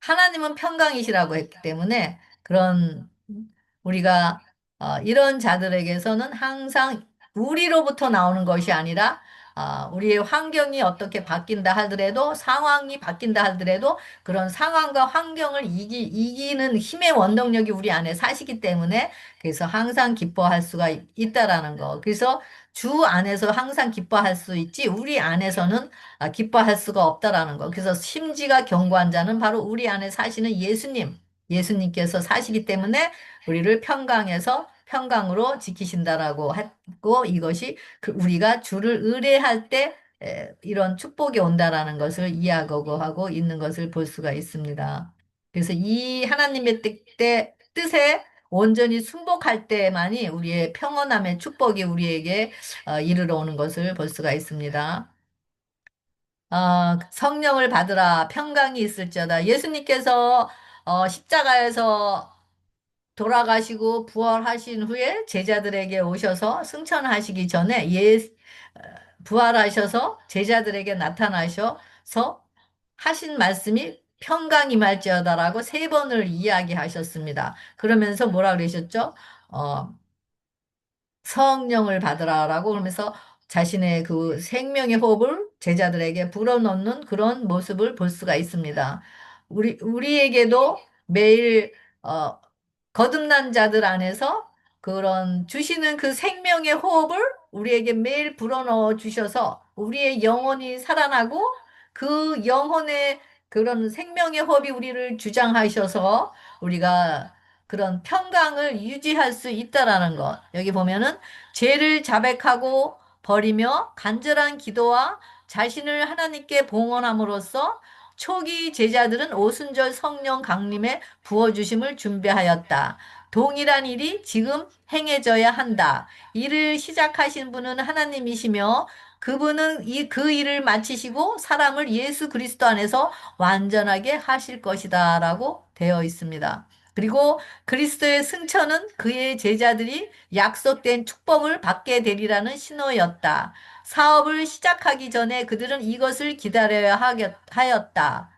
하나님은 평강이시라고 했기 때문에 그런 우리가 이런 자들에게서는 항상 우리로부터 나오는 것이 아니라 우리의 환경이 어떻게 바뀐다 하더라도 상황이 바뀐다 하더라도 그런 상황과 환경을 이기는 힘의 원동력이 우리 안에 사시기 때문에 그래서 항상 기뻐할 수가 있다라는 거. 그래서 주 안에서 항상 기뻐할 수 있지 우리 안에서는 기뻐할 수가 없다라는 거. 그래서 심지가 견고한 자는 바로 우리 안에 사시는 예수님께서 사시기 때문에 우리를 평강에서 평강으로 지키신다라고 했고 이것이 우리가 주를 의뢰할 때 이런 축복이 온다라는 것을 이야기하고 있는 것을 볼 수가 있습니다. 그래서 이 하나님의 뜻에 온전히 순복할 때만이 우리의 평온함의 축복이 우리에게 이르러 오는 것을 볼 수가 있습니다. 성령을 받으라 평강이 있을지어다. 예수님께서 십자가에서 돌아가시고 부활하신 후에 제자들에게 오셔서 승천하시기 전에 부활하셔서 제자들에게 나타나셔서 하신 말씀이 평강 임할지어다라고 세 번을 이야기하셨습니다. 그러면서 뭐라 그러셨죠? 어, 성령을 받으라라고 그러면서 자신의 그 생명의 호흡을 제자들에게 불어넣는 그런 모습을 볼 수가 있습니다. 우리에게도 매일, 거듭난 자들 안에서 그런 주시는 그 생명의 호흡을 우리에게 매일 불어넣어 주셔서 우리의 영혼이 살아나고 그 영혼의 그런 생명의 호흡이 우리를 주장하셔서 우리가 그런 평강을 유지할 수 있다라는 것. 여기 보면은 죄를 자백하고 버리며 간절한 기도와 자신을 하나님께 봉헌함으로써 초기 제자들은 오순절 성령 강림에 부어주심을 준비하였다. 동일한 일이 지금 행해져야 한다. 일을 시작하신 분은 하나님이시며 그분은 그 일을 마치시고 사람을 예수 그리스도 안에서 완전하게 하실 것이다라고 되어 있습니다. 그리고 그리스도의 승천은 그의 제자들이 약속된 축복을 받게 되리라는 신호였다. 사업을 시작하기 전에 그들은 이것을 기다려야 하였다.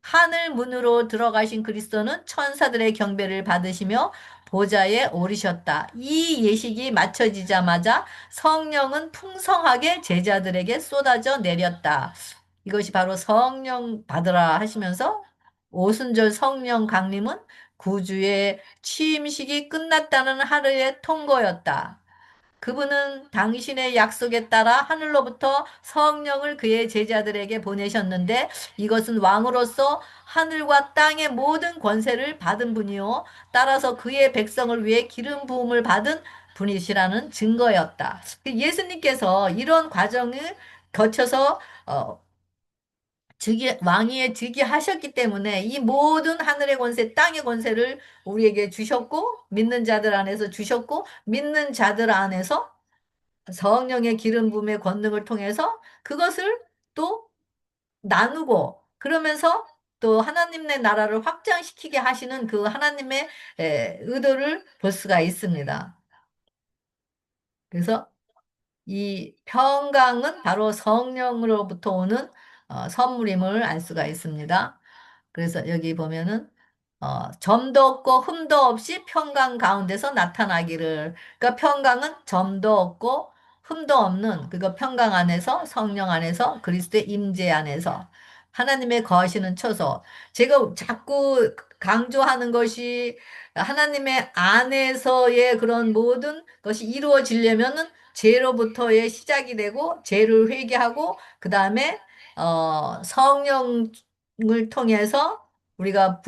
하늘 문으로 들어가신 그리스도는 천사들의 경배를 받으시며 보좌에 오르셨다. 이 예식이 마쳐지자마자 성령은 풍성하게 제자들에게 쏟아져 내렸다. 이것이 바로 성령 받으라 하시면서 오순절 성령 강림은 구주의 취임식이 끝났다는 하루의 통고였다. 그분은 당신의 약속에 따라 하늘로부터 성령을 그의 제자들에게 보내셨는데 이것은 왕으로서 하늘과 땅의 모든 권세를 받은 분이요. 따라서 그의 백성을 위해 기름 부음을 받은 분이시라는 증거였다. 예수님께서 이런 과정을 거쳐서 왕위에 즉위하셨기 때문에 이 모든 하늘의 권세, 땅의 권세를 우리에게 주셨고 믿는 자들 안에서 주셨고 믿는 자들 안에서 성령의 기름 부음의 권능을 통해서 그것을 또 나누고 그러면서 또 하나님의 나라를 확장시키게 하시는 그 하나님의 의도를 볼 수가 있습니다. 그래서 이 평강은 바로 성령으로부터 오는 선물임을 알 수가 있습니다. 그래서 여기 보면은 점도 없고 흠도 없이 평강 가운데서 나타나기를. 그러니까 평강은 점도 없고 흠도 없는 그거 평강 안에서 성령 안에서 그리스도의 임재 안에서 하나님의 거하시는 처소. 제가 자꾸 강조하는 것이 하나님의 안에서의 그런 모든 것이 이루어지려면은 죄로부터의 시작이 되고 죄를 회개하고 그다음에 성령을 통해서 우리가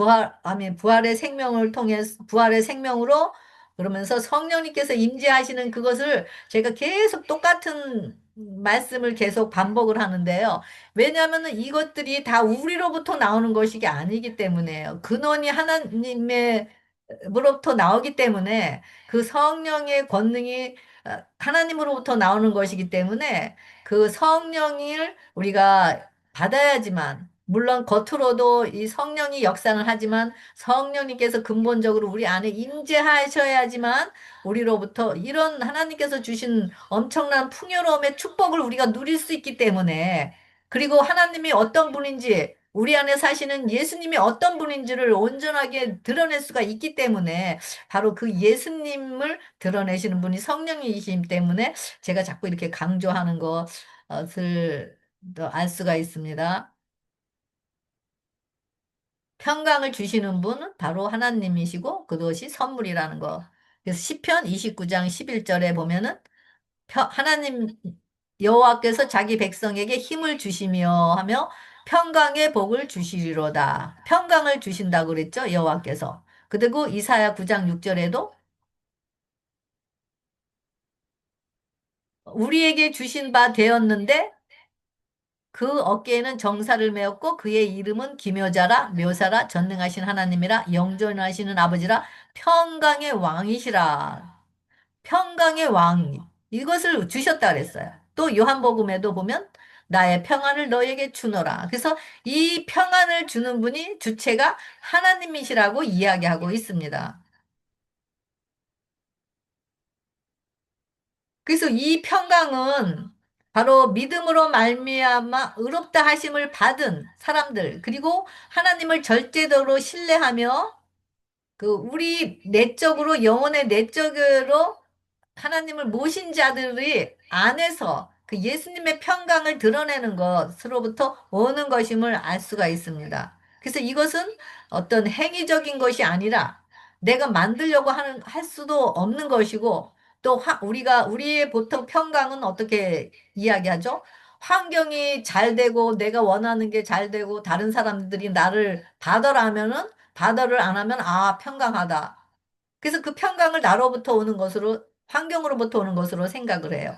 아니, 부활의 생명을 통해서, 부활의 생명으로 그러면서 성령님께서 임재하시는 그것을 제가 계속 똑같은 말씀을 계속 반복을 하는데요. 왜냐하면 이것들이 다 우리로부터 나오는 것이 아니기 때문에요. 근원이 하나님의 으로부터 나오기 때문에 그 성령의 권능이 하나님으로부터 나오는 것이기 때문에 그 성령을 우리가 받아야지만 물론 겉으로도 이 성령이 역사는 하지만 성령님께서 근본적으로 우리 안에 임재하셔야지만 우리로부터 이런 하나님께서 주신 엄청난 풍요로움의 축복을 우리가 누릴 수 있기 때문에 그리고 하나님이 어떤 분인지 우리 안에 사시는 예수님이 어떤 분인지를 온전하게 드러낼 수가 있기 때문에 바로 그 예수님을 드러내시는 분이 성령이시기 때문에 제가 자꾸 이렇게 강조하는 것을 또 알 수가 있습니다. 평강을 주시는 분은 바로 하나님이시고 그것이 선물이라는 거. 그래서 시편 29장 11절에 보면은 하나님 여호와께서 자기 백성에게 힘을 주시며 하며 평강의 복을 주시리로다. 평강을 주신다고 그랬죠, 여호와께서. 그리고 이사야 9장 6절에도 우리에게 주신 바 되었는데 그 어깨에는 정사를 메었고 그의 이름은 기묘자라 묘사라 전능하신 하나님이라 영존하시는 아버지라 평강의 왕이시라. 평강의 왕 이것을 주셨다 그랬어요. 또 요한복음에도 보면 나의 평안을 너에게 주노라. 그래서 이 평안을 주는 분이 주체가 하나님이시라고 이야기하고 있습니다. 그래서 이 평강은 바로 믿음으로 말미암아 의롭다 하심을 받은 사람들 그리고 하나님을 절대적으로 신뢰하며 그 우리 내적으로 영혼의 내적으로 하나님을 모신 자들이 안에서 그 예수님의 평강을 드러내는 것으로부터 오는 것임을 알 수가 있습니다. 그래서 이것은 어떤 행위적인 것이 아니라 내가 만들려고 할 수도 없는 것이고 또 우리의 보통 평강은 어떻게 이야기하죠? 환경이 잘 되고 내가 원하는 게 잘 되고 다른 사람들이 나를 받아라 하면은 받아를 안 하면 아, 평강하다. 그래서 그 평강을 나로부터 오는 것으로 환경으로부터 오는 것으로 생각을 해요.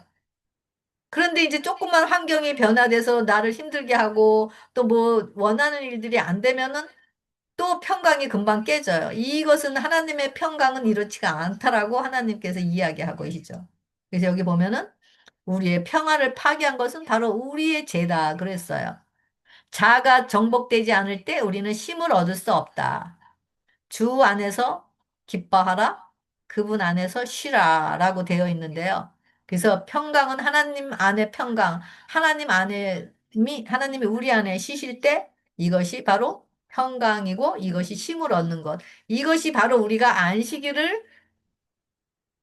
그런데 이제 조금만 환경이 변화돼서 나를 힘들게 하고 또 뭐 원하는 일들이 안 되면은 또 평강이 금방 깨져요. 이것은 하나님의 평강은 이렇지가 않다라고 하나님께서 이야기하고 계시죠. 그래서 여기 보면은 우리의 평화를 파괴한 것은 바로 우리의 죄다 그랬어요. 자가 정복되지 않을 때 우리는 힘을 얻을 수 없다. 주 안에서 기뻐하라. 그분 안에서 쉬라라고 되어 있는데요. 그래서 평강은 하나님 안에 평강, 하나님이 우리 안에 쉬실 때 이것이 바로 평강이고 이것이 쉼을 얻는 것. 이것이 바로 우리가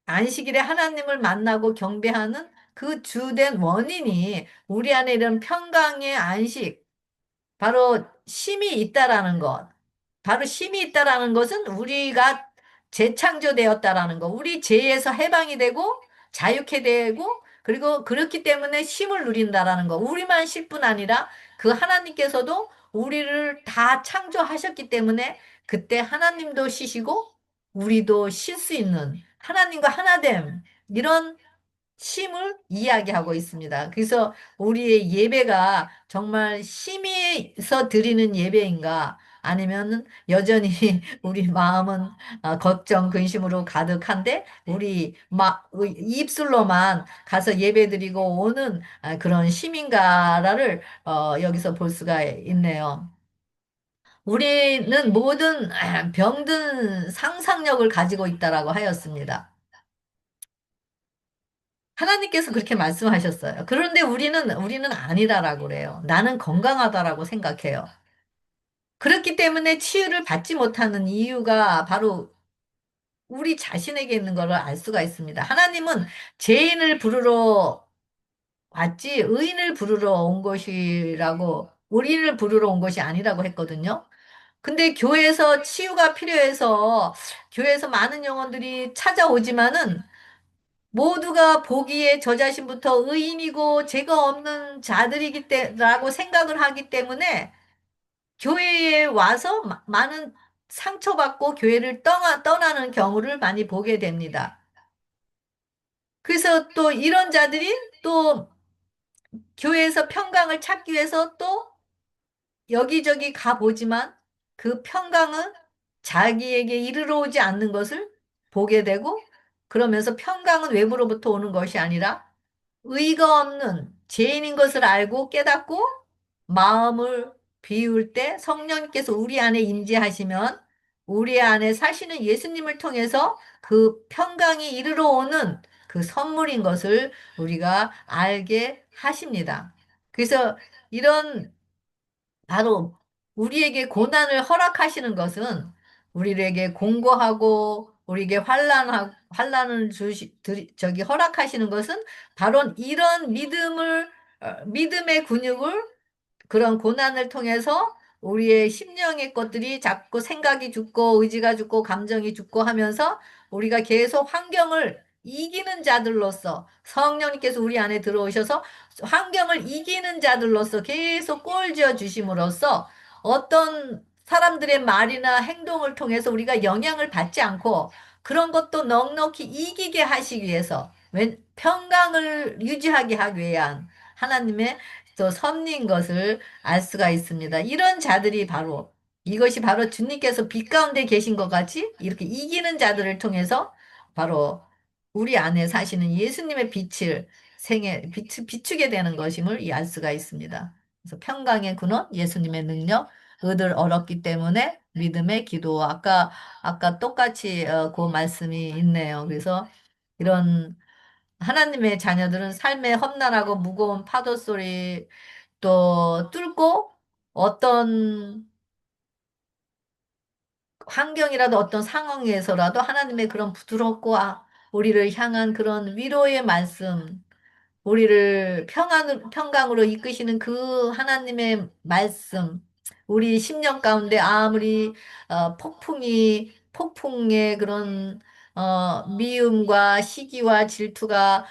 안식일에 하나님을 만나고 경배하는 그 주된 원인이 우리 안에 이런 평강의 안식, 바로 쉼이 있다라는 것. 바로 쉼이 있다라는 것은 우리가 재창조되었다라는 것. 우리 죄에서 해방이 되고 자유케 되고 그리고 그렇기 때문에 쉼을 누린다라는 것. 우리만 쉴 뿐 아니라 그 하나님께서도 우리를 다 창조하셨기 때문에 그때 하나님도 쉬시고 우리도 쉴 수 있는 하나님과 하나됨. 이런 쉼을 이야기하고 있습니다. 그래서 우리의 예배가 정말 쉼에서 드리는 예배인가? 아니면 여전히 우리 마음은 걱정, 근심으로 가득한데 우리 입술로만 가서 예배드리고 오는 그런 쉼인가를 여기서 볼 수가 있네요. 우리는 모든 병든 상상력을 가지고 있다라고 하였습니다. 하나님께서 그렇게 말씀하셨어요. 그런데 우리는 아니다라고 그래요. 나는 건강하다라고 생각해요. 그렇기 때문에 치유를 받지 못하는 이유가 바로 우리 자신에게 있는 것을 알 수가 있습니다. 하나님은 죄인을 부르러 왔지, 의인을 부르러 온 것이라고, 의인을 부르러 온 것이 아니라고 했거든요. 근데 교회에서 치유가 필요해서 교회에서 많은 영혼들이 찾아오지만은 모두가 보기에 저 자신부터 의인이고 죄가 없는 자들이기 때라고 생각을 하기 때문에 교회에 와서 많은 상처받고 교회를 떠나는 경우를 많이 보게 됩니다. 그래서 또 이런 자들이 또 교회에서 평강을 찾기 위해서 또 여기저기 가보지만 그 평강은 자기에게 이르러 오지 않는 것을 보게 되고 그러면서 평강은 외부로부터 오는 것이 아니라 의가 없는 죄인인 것을 알고 깨닫고 마음을 비울 때 성령님께서 우리 안에 임재하시면 우리 안에 사시는 예수님을 통해서 그 평강이 이르러 오는 그 선물인 것을 우리가 알게 하십니다. 그래서 이런 바로 우리에게 고난을 허락하시는 것은 우리에게 공고하고 우리에게 환란을 허락하시는 것은 바로 이런 믿음의 근육을 그런 고난을 통해서 우리의 심령의 것들이 자꾸 생각이 죽고 의지가 죽고 감정이 죽고 하면서 우리가 계속 환경을 이기는 자들로서 성령님께서 우리 안에 들어오셔서 환경을 이기는 자들로서 계속 꼴지어 주심으로써 어떤 사람들의 말이나 행동을 통해서 우리가 영향을 받지 않고 그런 것도 넉넉히 이기게 하시기 위해서 평강을 유지하게 하기 위한 하나님의 또 섭리인 것을 알 수가 있습니다. 이런 자들이 바로 이것이 바로 주님께서 빛 가운데 계신 것 같이 이렇게 이기는 자들을 통해서 바로 우리 안에 사시는 예수님의 비추게 되는 것임을 알 수가 있습니다. 그래서 평강의 근원, 예수님의 능력, 의를 얻었기 때문에 믿음의 기도. 아까 똑같이 그 말씀이 있네요. 그래서 이런 하나님의 자녀들은 삶의 험난하고 무거운 파도 소리 또 뚫고 어떤 환경이라도 어떤 상황에서라도 하나님의 그런 부드럽고 우리를 향한 그런 위로의 말씀, 우리를 평강으로 이끄시는 그 하나님의 말씀, 우리 심령 가운데 아무리 폭풍의 그런 미움과 시기와 질투가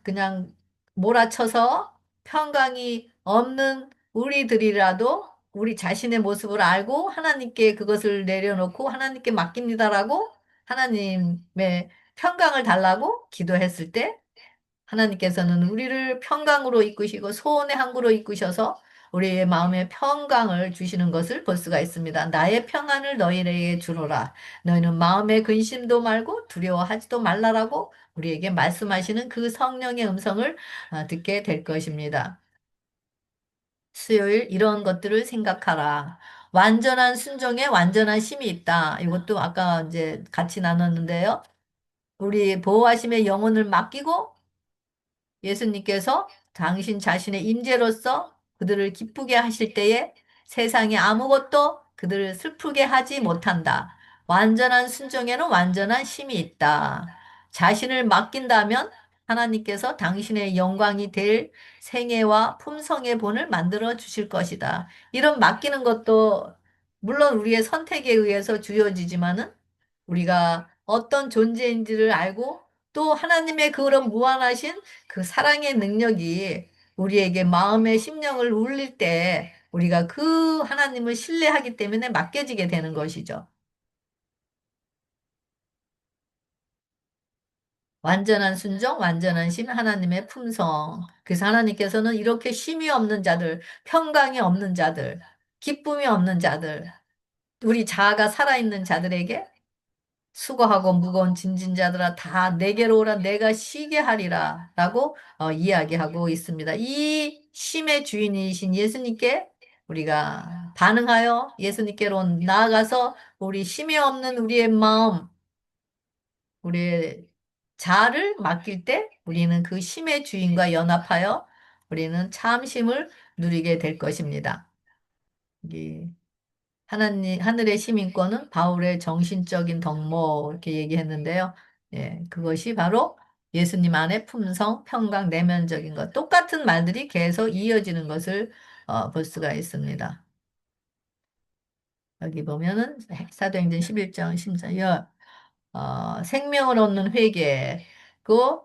그냥 몰아쳐서 평강이 없는 우리들이라도 우리 자신의 모습을 알고 하나님께 그것을 내려놓고 하나님께 맡깁니다라고 하나님의 평강을 달라고 기도했을 때 하나님께서는 우리를 평강으로 이끄시고 소원의 항구로 이끄셔서 우리의 마음에 평강을 주시는 것을 볼 수가 있습니다. 나의 평안을 너희에게 주노라. 너희는 마음의 근심도 말고 두려워하지도 말라라고 우리에게 말씀하시는 그 성령의 음성을 듣게 될 것입니다. 수요일 이런 것들을 생각하라. 완전한 순종에 완전한 힘이 있다. 이것도 아까 이제 같이 나눴는데요. 우리 보호하심의 영혼을 맡기고 예수님께서 당신 자신의 임재로서 그들을 기쁘게 하실 때에 세상에 아무것도 그들을 슬프게 하지 못한다. 완전한 순종에는 완전한 심이 있다. 자신을 맡긴다면 하나님께서 당신의 영광이 될 생애와 품성의 본을 만들어 주실 것이다. 이런 맡기는 것도 물론 우리의 선택에 의해서 주어지지만은 우리가 어떤 존재인지를 알고 또 하나님의 그런 무한하신 그 사랑의 능력이 우리에게 마음의 심령을 울릴 때 우리가 그 하나님을 신뢰하기 때문에 맡겨지게 되는 것이죠. 완전한 순종, 완전한 심, 하나님의 품성. 그래서 하나님께서는 이렇게 쉼이 없는 자들, 평강이 없는 자들, 기쁨이 없는 자들, 우리 자아가 살아있는 자들에게 수고하고 무거운 짐진 자들아 다 내게로 오라 내가 쉬게 하리라 라고 이야기하고 있습니다. 이 쉼의 주인이신 예수님께 우리가 반응하여 예수님께로 나아가서 우리 쉼이 없는 우리의 마음, 우리의 자아를 맡길 때 우리는 그 쉼의 주인과 연합하여 우리는 참 쉼을 누리게 될 것입니다. 하늘의 시민권은 바울의 정신적인 덕목 이렇게 얘기했는데요. 예, 그것이 바로 예수님 안의 품성, 평강, 내면적인 것. 똑같은 말들이 계속 이어지는 것을 볼 수가 있습니다. 여기 보면은 사도행전 11장 14절 생명을 얻는 회개 그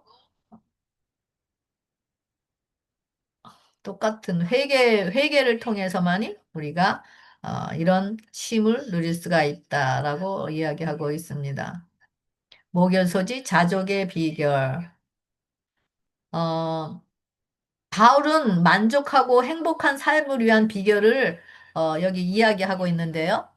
똑같은 회개를 통해서만이 우리가 이런 쉼을 누릴 수가 있다라고 이야기하고 있습니다. 목연소지 자족의 비결. 어, 바울은 만족하고 행복한 삶을 위한 비결을 여기 이야기하고 있는데요.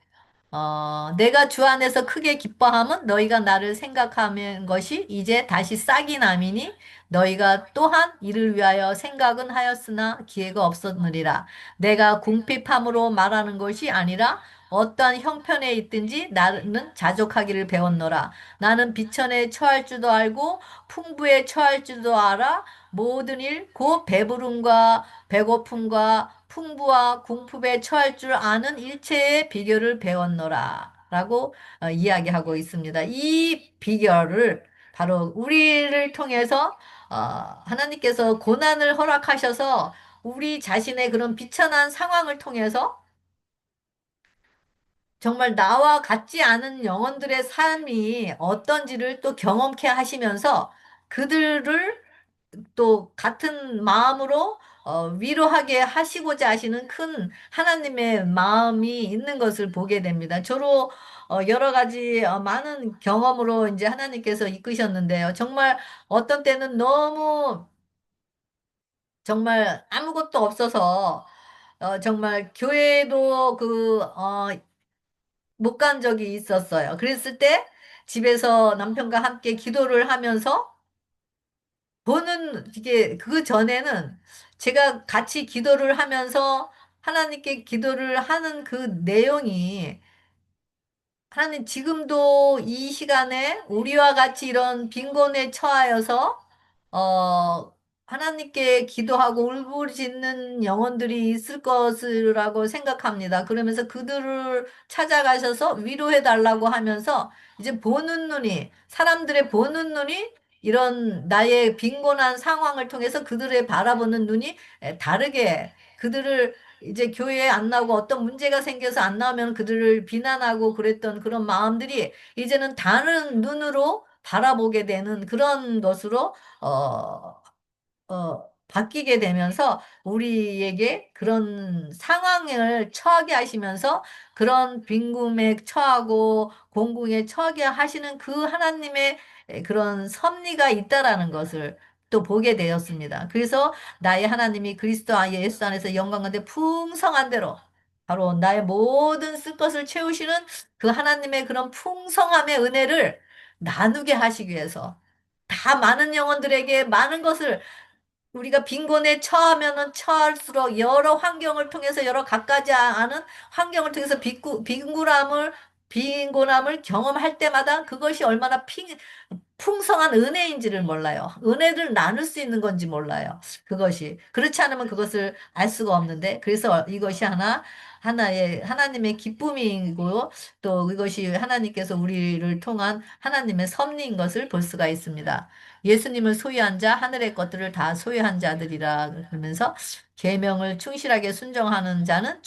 내가 주 안에서 크게 기뻐함은 너희가 나를 생각하는 것이 이제 다시 싹이 남이니 너희가 또한 이를 위하여 생각은 하였으나 기회가 없었느니라. 내가 궁핍함으로 말하는 것이 아니라 어떠한 형편에 있든지 나는 자족하기를 배웠노라. 나는 비천에 처할 줄도 알고 풍부에 처할 줄도 알아. 모든 일, 곧 배부름과 배고픔과 풍부와 궁핍에 처할 줄 아는 일체의 비결을 배웠노라. 라고 이야기하고 있습니다. 이 비결을 바로 우리를 통해서 하나님께서 고난을 허락하셔서 우리 자신의 그런 비천한 상황을 통해서 정말 나와 같지 않은 영혼들의 삶이 어떤지를 또 경험케 하시면서 그들을 또 같은 마음으로 위로하게 하시고자 하시는 큰 하나님의 마음이 있는 것을 보게 됩니다. 저로 여러 가지 많은 경험으로 이제 하나님께서 이끄셨는데요. 정말 어떤 때는 너무 정말 아무것도 없어서 정말 교회도 못 간 적이 있었어요. 그랬을 때 집에서 남편과 함께 기도를 하면서 이게 그 전에는 제가 같이 기도를 하면서 하나님께 기도를 하는 그 내용이 하나님 지금도 이 시간에 우리와 같이 이런 빈곤에 처하여서 어 하나님께 기도하고 울부짖는 영혼들이 있을 것이라고 생각합니다. 그러면서 그들을 찾아가셔서 위로해 달라고 하면서 이제 보는 눈이 사람들의 보는 눈이 이런 나의 빈곤한 상황을 통해서 그들의 바라보는 눈이 다르게 그들을 이제 교회에 안 나오고 어떤 문제가 생겨서 안 나오면 그들을 비난하고 그랬던 그런 마음들이 이제는 다른 눈으로 바라보게 되는 그런 것으로 바뀌게 되면서 우리에게 그런 상황을 처하게 하시면서 그런 빈궁에 처하고 공궁에 처하게 하시는 그 하나님의 그런 섭리가 있다라는 것을 또 보게 되었습니다. 그래서 나의 하나님이 그리스도 예수 안에서 영광 가운데 풍성한 대로 바로 나의 모든 쓸 것을 채우시는 그 하나님의 그런 풍성함의 은혜를 나누게 하시기 위해서 다 많은 영혼들에게 많은 것을 우리가 빈곤에 처하면은 처할수록 여러 환경을 통해서 여러 갖가지 않은 환경을 통해서 빈곤함을 경험할 때마다 그것이 얼마나 풍성한 은혜인지를 몰라요. 은혜를 나눌 수 있는 건지 몰라요. 그것이. 그렇지 않으면 그것을 알 수가 없는데, 그래서 이것이 하나, 하나의 하나님의 기쁨이고 또 이것이 하나님께서 우리를 통한 하나님의 섭리인 것을 볼 수가 있습니다. 예수님을 소유한 자, 하늘의 것들을 다 소유한 자들이라 그러면서 계명을 충실하게 순종하는 자는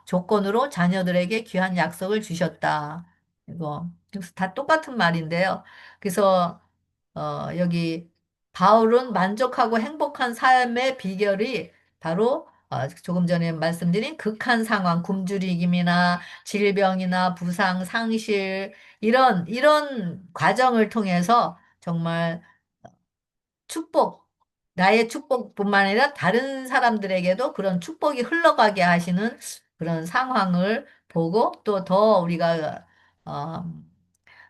조건으로 자녀들에게 귀한 약속을 주셨다. 이거 그래서 다 똑같은 말인데요. 그래서 여기 바울은 만족하고 행복한 삶의 비결이 바로 조금 전에 말씀드린 극한 상황, 굶주리김이나 질병이나 부상, 상실 이런 과정을 통해서 정말 축복, 나의 축복뿐만 아니라 다른 사람들에게도 그런 축복이 흘러가게 하시는 그런 상황을 보고 또 더 우리가 어,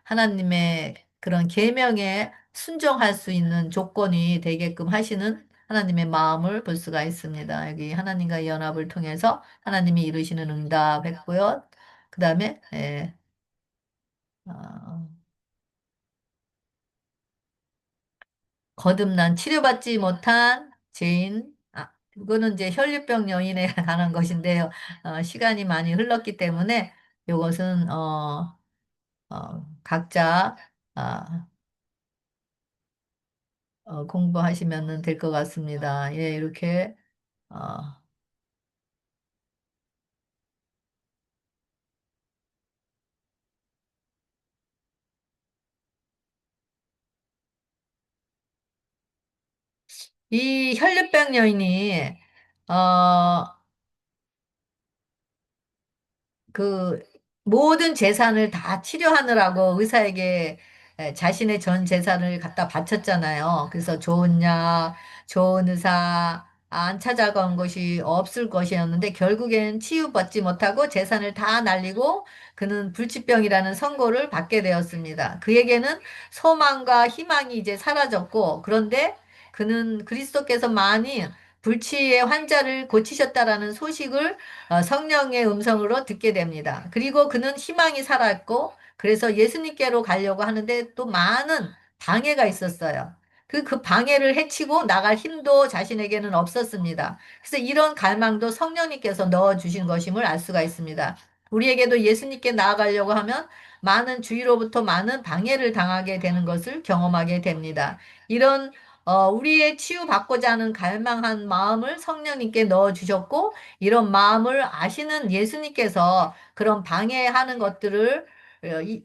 하나님의 그런 계명에 순종할 수 있는 조건이 되게끔 하시는 하나님의 마음을 볼 수가 있습니다. 여기 하나님과의 연합을 통해서 하나님이 이루시는 응답했고요. 그 다음에 거듭난 치료받지 못한 죄인, 이거는 이제 혈류병 여인에 관한 것인데요. 시간이 많이 흘렀기 때문에 이것은 각자 아, 공부하시면 될 것 같습니다. 예, 이렇게 어, 이 혈류병 여인이 어, 그 모든 재산을 다 치료하느라고 의사에게 자신의 전 재산을 갖다 바쳤잖아요. 그래서 좋은 약, 좋은 의사 안 찾아간 것이 없을 것이었는데 결국엔 치유받지 못하고 재산을 다 날리고 그는 불치병이라는 선고를 받게 되었습니다. 그에게는 소망과 희망이 이제 사라졌고 그런데 그는 그리스도께서 많이 불치의 환자를 고치셨다라는 소식을 성령의 음성으로 듣게 됩니다. 그리고 그는 희망이 살았고, 그래서 예수님께로 가려고 하는데 또 많은 방해가 있었어요. 그 방해를 해치고 나갈 힘도 자신에게는 없었습니다. 그래서 이런 갈망도 성령님께서 넣어주신 것임을 알 수가 있습니다. 우리에게도 예수님께 나아가려고 하면 많은 주위로부터 많은 방해를 당하게 되는 것을 경험하게 됩니다. 이런 우리의 치유받고자 하는 갈망한 마음을 성령님께 넣어주셨고, 이런 마음을 아시는 예수님께서 그런 방해하는 것들을 어, 이,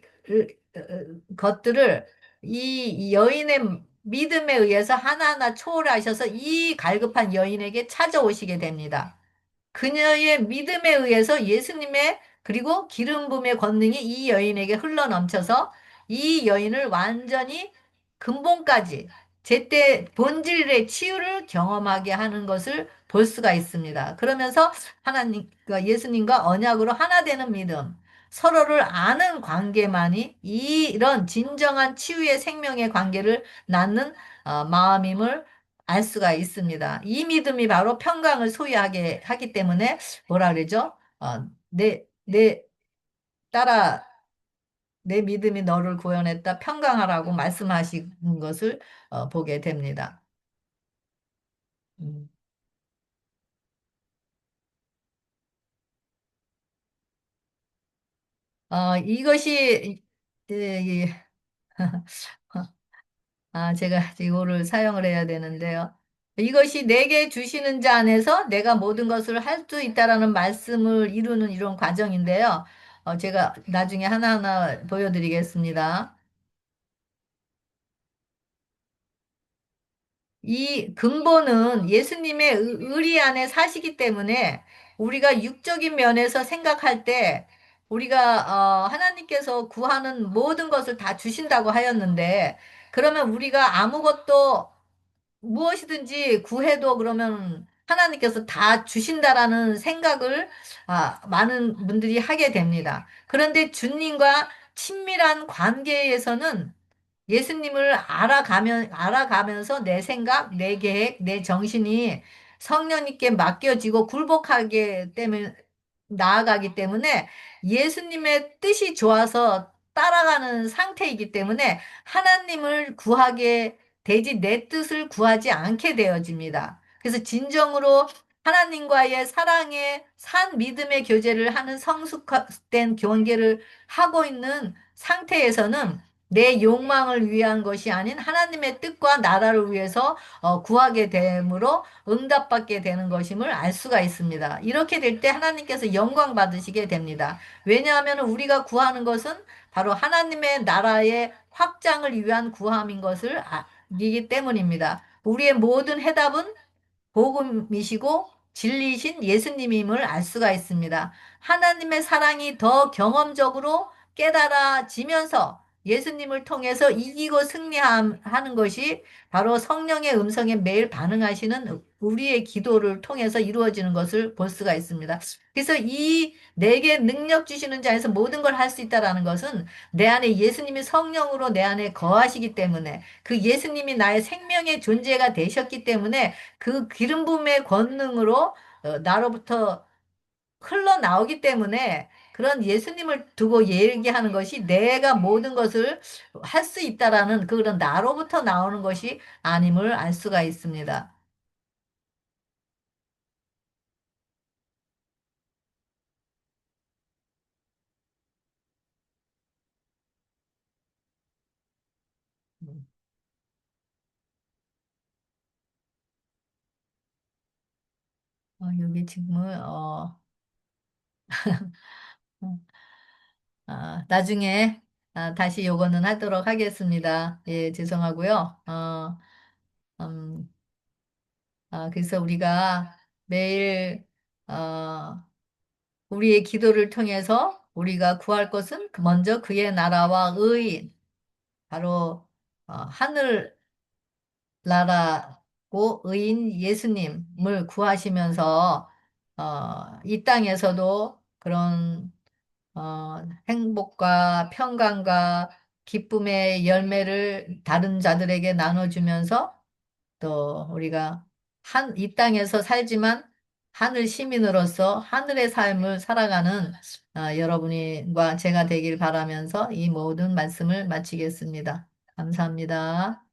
것들을 이 여인의 믿음에 의해서 하나하나 초월하셔서 이 갈급한 여인에게 찾아오시게 됩니다. 그녀의 믿음에 의해서 예수님의 그리고 기름 부음의 권능이 이 여인에게 흘러넘쳐서 이 여인을 완전히 근본까지 제때 본질의 치유를 경험하게 하는 것을 볼 수가 있습니다. 그러면서 하나님, 그 예수님과 언약으로 하나 되는 믿음, 서로를 아는 관계만이 이런 진정한 치유의 생명의 관계를 낳는 마음임을 알 수가 있습니다. 이 믿음이 바로 평강을 소유하게 하기 때문에 뭐라 그러죠? 따라 내 믿음이 너를 구원했다. 평강하라고 말씀하신 것을 보게 됩니다. 음. 이것이 예, 예. 제가 이거를 사용을 해야 되는데요. 이것이 내게 주시는 자 안에서 내가 모든 것을 할 수 있다라는 말씀을 이루는 이런 과정인데요. 제가 나중에 하나하나 보여드리겠습니다. 이 근본은 예수님의 의리 안에 사시기 때문에 우리가 육적인 면에서 생각할 때 우리가 하나님께서 구하는 모든 것을 다 주신다고 하였는데 그러면 우리가 아무것도 무엇이든지 구해도 그러면 하나님께서 다 주신다라는 생각을 많은 분들이 하게 됩니다. 그런데 주님과 친밀한 관계에서는 예수님을 알아가면서 내 생각, 내 계획, 내 정신이 성령님께 맡겨지고 굴복하게 때문에, 나아가기 때문에 예수님의 뜻이 좋아서 따라가는 상태이기 때문에 하나님을 구하게 되지 내 뜻을 구하지 않게 되어집니다. 그래서 진정으로 하나님과의 사랑의 산 믿음의 교제를 하는 성숙된 관계를 하고 있는 상태에서는 내 욕망을 위한 것이 아닌 하나님의 뜻과 나라를 위해서 구하게 되므로 응답받게 되는 것임을 알 수가 있습니다. 이렇게 될 때 하나님께서 영광 받으시게 됩니다. 왜냐하면 우리가 구하는 것은 바로 하나님의 나라의 확장을 위한 구함인 것을 알기 때문입니다. 우리의 모든 해답은 복음이시고 진리이신 예수님임을 알 수가 있습니다. 하나님의 사랑이 더 경험적으로 깨달아지면서 예수님을 통해서 이기고 승리하는 것이 바로 성령의 음성에 매일 반응하시는 우리의 기도를 통해서 이루어지는 것을 볼 수가 있습니다. 그래서 이 내게 능력 주시는 자에서 모든 걸 할 수 있다라는 것은 내 안에 예수님이 성령으로 내 안에 거하시기 때문에 그 예수님이 나의 생명의 존재가 되셨기 때문에 그 기름 부음의 권능으로 나로부터 흘러나오기 때문에 그런 예수님을 두고 얘기하는 것이 내가 모든 것을 할 수 있다라는 그런 나로부터 나오는 것이 아님을 알 수가 있습니다. 여기 지금 음, 나중에 다시 요거는 하도록 하겠습니다. 예, 죄송하고요. 음, 그래서 우리가 매일 어, 우리의 기도를 통해서 우리가 구할 것은 먼저 그의 나라와 의인, 바로 하늘 나라고 의인 예수님을 구하시면서 이 땅에서도 그런 행복과 평강과 기쁨의 열매를 다른 자들에게 나눠주면서 또 우리가 이 땅에서 살지만 하늘 시민으로서 하늘의 삶을 살아가는 여러분과 제가 되길 바라면서 이 모든 말씀을 마치겠습니다. 감사합니다.